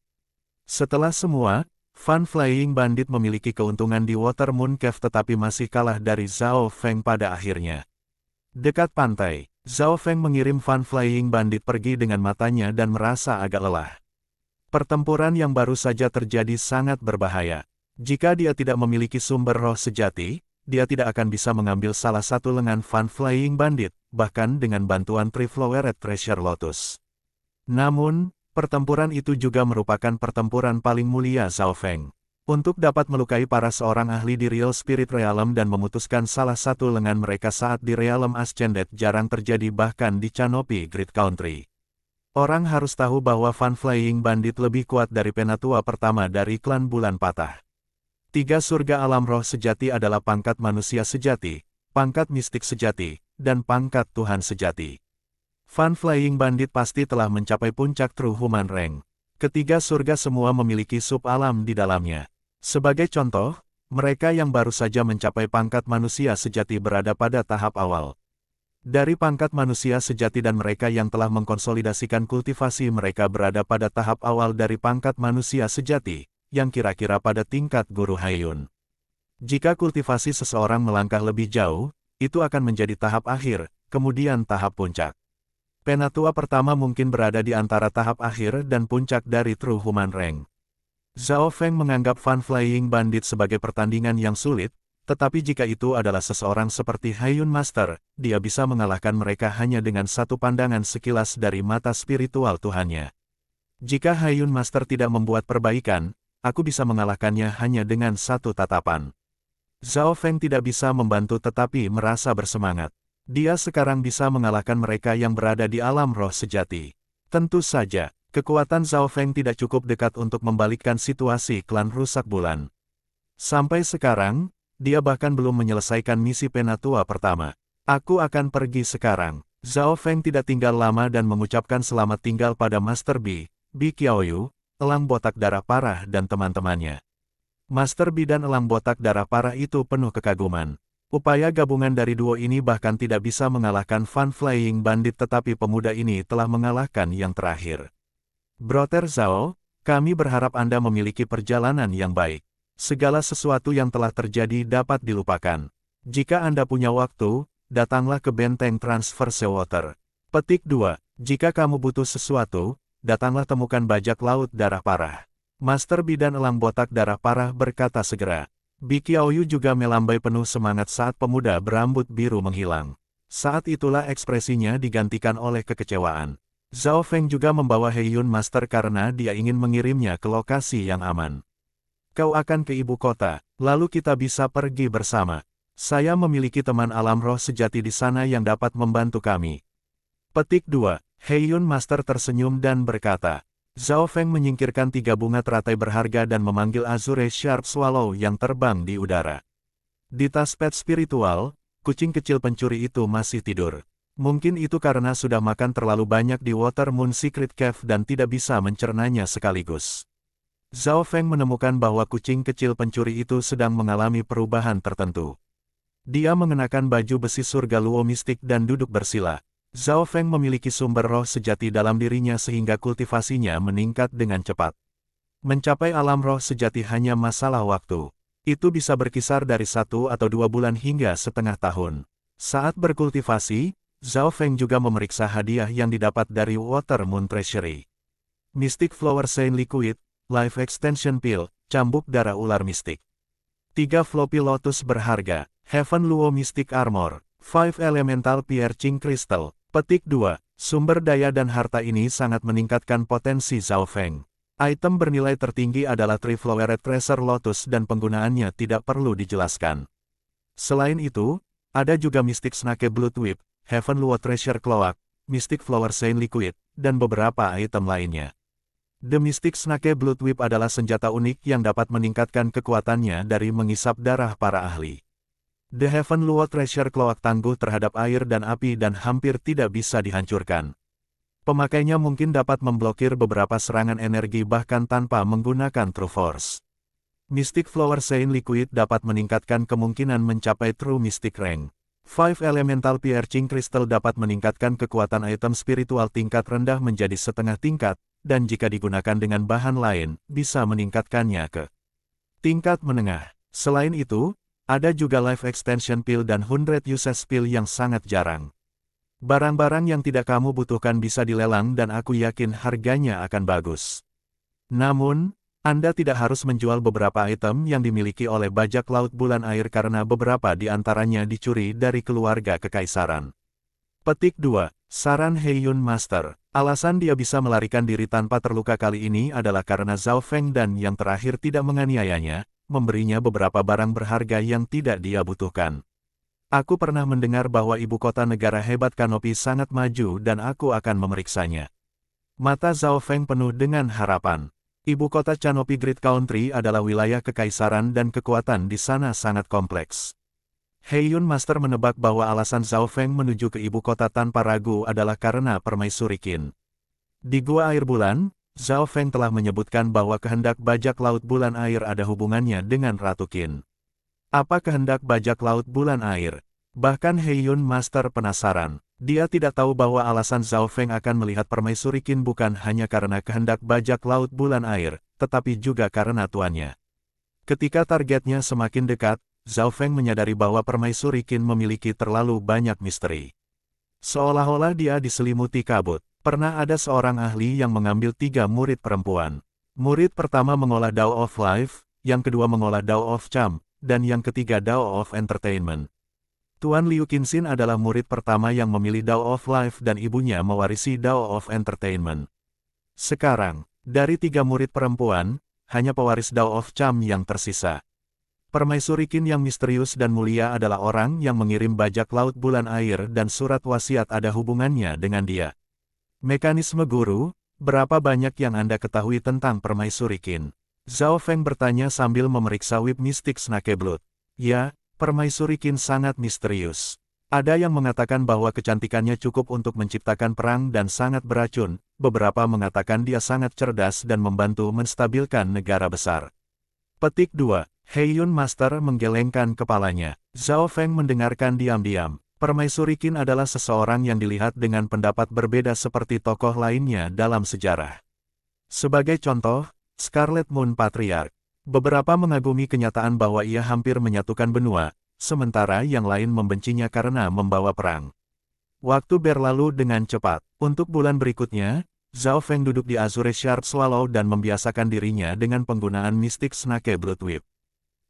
Setelah semua, Fan Flying Bandit memiliki keuntungan di Water Moon Cave tetapi masih kalah dari Zhao Feng pada akhirnya. Dekat pantai, Zhao Feng mengirim Fan Flying Bandit pergi dengan matanya dan merasa agak lelah. Pertempuran yang baru saja terjadi sangat berbahaya. Jika dia tidak memiliki sumber roh sejati, dia tidak akan bisa mengambil salah satu lengan Fan Flying Bandit, bahkan dengan bantuan Triflowered Treasure Lotus. Namun, pertempuran itu juga merupakan pertempuran paling mulia Zhao Feng. Untuk dapat melukai para seorang ahli di Real Spirit Realm dan memutuskan salah satu lengan mereka saat di Realm Ascended jarang terjadi bahkan di Canopy Grid Country. Orang harus tahu bahwa Fan Flying Bandit lebih kuat dari penatua pertama dari klan Bulan Patah. 3 surga alam roh sejati adalah pangkat manusia sejati, pangkat mistik sejati, dan pangkat Tuhan sejati. Fan Flying Bandit pasti telah mencapai puncak True Human Rank. Ketiga surga semua memiliki sub-alam di dalamnya. Sebagai contoh, mereka yang baru saja mencapai pangkat manusia sejati berada pada tahap awal. Dari pangkat manusia sejati dan mereka yang telah mengkonsolidasikan kultivasi mereka berada pada tahap awal dari pangkat manusia sejati, yang kira-kira pada tingkat Guru Haiyun. Jika kultivasi seseorang melangkah lebih jauh, itu akan menjadi tahap akhir, kemudian tahap puncak. Penatua pertama mungkin berada di antara tahap akhir dan puncak dari True Human Rank. Zhao Feng menganggap Fan Flying Bandit sebagai pertandingan yang sulit, tetapi jika itu adalah seseorang seperti Haiyun Master, dia bisa mengalahkan mereka hanya dengan satu pandangan sekilas dari mata spiritual Tuhannya. Jika Haiyun Master tidak membuat perbaikan, aku bisa mengalahkannya hanya dengan satu tatapan. Zhao Feng tidak bisa membantu tetapi merasa bersemangat. Dia sekarang bisa mengalahkan mereka yang berada di alam roh sejati. Tentu saja, kekuatan Zhao Feng tidak cukup dekat untuk membalikkan situasi klan rusak bulan. Sampai sekarang, dia bahkan belum menyelesaikan misi penatua pertama. Aku akan pergi sekarang. Zhao Feng tidak tinggal lama dan mengucapkan selamat tinggal pada Master Bi Qiaoyu, Elang Botak Darah Parah dan teman-temannya. Master Bi dan Elang Botak Darah Parah itu penuh kekaguman. Upaya gabungan dari duo ini bahkan tidak bisa mengalahkan Fan Flying Bandit tetapi pemuda ini telah mengalahkan yang terakhir. Brother Zhao, kami berharap Anda memiliki perjalanan yang baik. Segala sesuatu yang telah terjadi dapat dilupakan. Jika Anda punya waktu, datanglah ke benteng Transfer Seawater. Petik 2. Jika kamu butuh sesuatu, datanglah temukan bajak laut darah parah. Master Bi dan Elang Botak Darah Parah berkata segera. Bi Qiaoyu juga melambai penuh semangat saat pemuda berambut biru menghilang. Saat itulah ekspresinya digantikan oleh kekecewaan. Zhao Feng juga membawa Haiyun Master karena dia ingin mengirimnya ke lokasi yang aman. Kau akan ke ibu kota, lalu kita bisa pergi bersama. Saya memiliki teman alam roh sejati di sana yang dapat membantu kami. Petik 2. Haiyun Master tersenyum dan berkata. Zhao Feng menyingkirkan 3 bunga teratai berharga dan memanggil Azure Sharp Swallow yang terbang di udara. Di tas pet spiritual, kucing kecil pencuri itu masih tidur. Mungkin itu karena sudah makan terlalu banyak di Water Moon Secret Cave dan tidak bisa mencernanya sekaligus. Zhao Feng menemukan bahwa kucing kecil pencuri itu sedang mengalami perubahan tertentu. Dia mengenakan baju besi surga luo mistik dan duduk bersila. Zhao Feng memiliki sumber roh sejati dalam dirinya sehingga kultivasinya meningkat dengan cepat. Mencapai alam roh sejati hanya masalah waktu. Itu bisa berkisar dari 1 atau 2 bulan hingga setengah tahun. Saat berkultivasi, Zhao Feng juga memeriksa hadiah yang didapat dari Water Moon Treasury. Mystic Flower Saint Liquid, Life Extension Pill, Cambuk Darah Ular Mistik. 3 Floppy Lotus berharga, Heaven Luo Mystic Armor, 5 Elemental Piercing Crystal. Petik 2. Sumber daya dan harta ini sangat meningkatkan potensi Zhao Feng. Item bernilai tertinggi adalah Triflowered Treasure Lotus dan penggunaannya tidak perlu dijelaskan. Selain itu, ada juga Mystic Snake Blood Whip, Heaven Luo Treasure Cloak, Mystic Flower Saint Liquid, dan beberapa item lainnya. The Mystic Snake Blood Whip adalah senjata unik yang dapat meningkatkan kekuatannya dari mengisap darah para ahli. The Heaven Luo Treasure Cloak tangguh terhadap air dan api dan hampir tidak bisa dihancurkan. Pemakainya mungkin dapat memblokir beberapa serangan energi bahkan tanpa menggunakan True Force. Mystic Flower Shine Liquid dapat meningkatkan kemungkinan mencapai True Mystic Rank. 5 Elemental Piercing Crystal dapat meningkatkan kekuatan item spiritual tingkat rendah menjadi setengah tingkat, dan jika digunakan dengan bahan lain, bisa meningkatkannya ke tingkat menengah. Selain itu, ada juga Life Extension Pill dan 100 Uses Pill yang sangat jarang. Barang-barang yang tidak kamu butuhkan bisa dilelang dan aku yakin harganya akan bagus. Namun, Anda tidak harus menjual beberapa item yang dimiliki oleh bajak laut bulan air karena beberapa di antaranya dicuri dari keluarga kekaisaran. Petik 2. Saran Heiyun Master. Alasan dia bisa melarikan diri tanpa terluka kali ini adalah karena Zhao Feng dan yang terakhir tidak menganiayanya, memberinya beberapa barang berharga yang tidak dia butuhkan. Aku pernah mendengar bahwa ibu kota negara hebat Kanopi sangat maju dan aku akan memeriksanya. Mata Zhao Feng penuh dengan harapan. Ibu kota Kanopi Great Country adalah wilayah kekaisaran dan kekuatan di sana sangat kompleks. Heiyun Master menebak bahwa alasan Zhao Feng menuju ke ibu kota tanpa ragu adalah karena permaisuri Qin. Di Gua Air Bulan, Zhao Feng telah menyebutkan bahwa kehendak bajak laut bulan air ada hubungannya dengan Ratu Qin. Apa kehendak bajak laut bulan air? Bahkan Heiyun Master penasaran. Dia tidak tahu bahwa alasan Zhao Feng akan melihat permaisuri Qin bukan hanya karena kehendak bajak laut bulan air, tetapi juga karena tuannya. Ketika targetnya semakin dekat, Zhao Feng menyadari bahwa permaisuri Qin memiliki terlalu banyak misteri. Seolah-olah dia diselimuti kabut. Pernah ada seorang ahli yang mengambil 3 murid perempuan. Murid pertama mengolah Dao of Life, yang kedua mengolah Dao of Charm, dan yang ketiga Dao of Entertainment. Tuan Liu Qinxin adalah murid pertama yang memilih Dao of Life dan ibunya mewarisi Dao of Entertainment. Sekarang, dari 3 murid perempuan, hanya pewaris Dao of Charm yang tersisa. Permaisuri Qin yang misterius dan mulia adalah orang yang mengirim bajak laut bulan air dan surat wasiat ada hubungannya dengan dia. Mekanisme guru, berapa banyak yang Anda ketahui tentang permaisuri Qin? Zhao Feng bertanya sambil memeriksa whip Mystic Snake Blood. Ya, permaisuri Qin sangat misterius. Ada yang mengatakan bahwa kecantikannya cukup untuk menciptakan perang dan sangat beracun, beberapa mengatakan dia sangat cerdas dan membantu menstabilkan negara besar. Petik 2. Heiyun Master menggelengkan kepalanya. Zhao Feng mendengarkan diam-diam. Permaisuri Qin adalah seseorang yang dilihat dengan pendapat berbeda seperti tokoh lainnya dalam sejarah. Sebagai contoh, Scarlet Moon Patriarch. Beberapa mengagumi kenyataan bahwa ia hampir menyatukan benua, sementara yang lain membencinya karena membawa perang. Waktu berlalu dengan cepat. Untuk bulan berikutnya, Zhao Feng duduk di Azure Shard Swallow dan membiasakan dirinya dengan penggunaan Mystic Snake Blood Whip.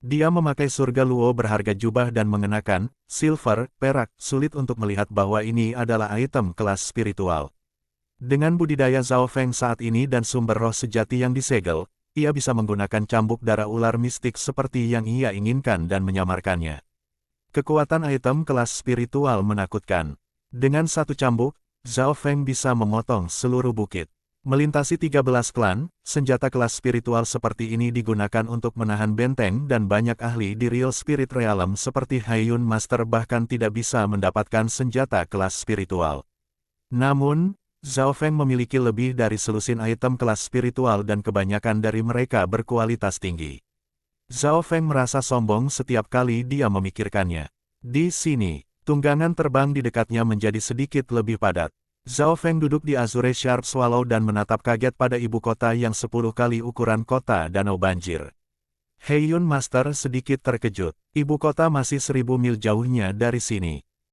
Dia memakai surga luo berharga jubah dan mengenakan silver, perak, sulit untuk melihat bahwa ini adalah item kelas spiritual. Dengan budidaya Zhao Feng saat ini dan sumber roh sejati yang disegel, ia bisa menggunakan cambuk darah ular mistik seperti yang ia inginkan dan menyamarkannya. Kekuatan item kelas spiritual menakutkan. Dengan satu cambuk, Zhao Feng bisa memotong seluruh bukit. Melintasi 13 klan, senjata kelas spiritual seperti ini digunakan untuk menahan benteng dan banyak ahli di Real Spirit Realm seperti Heiyun Master bahkan tidak bisa mendapatkan senjata kelas spiritual. Namun, Zhao Feng memiliki lebih dari selusin item kelas spiritual dan kebanyakan dari mereka berkualitas tinggi. Zhao Feng merasa sombong setiap kali dia memikirkannya. Di sini, tunggangan terbang di dekatnya menjadi sedikit lebih padat. Zhao Feng duduk di Azure Shard Swallow dan menatap kaget pada ibu kota yang 10 kali ukuran kota danau banjir. Heiyun Master sedikit terkejut. Ibu kota masih 1000 mil jauhnya dari sini.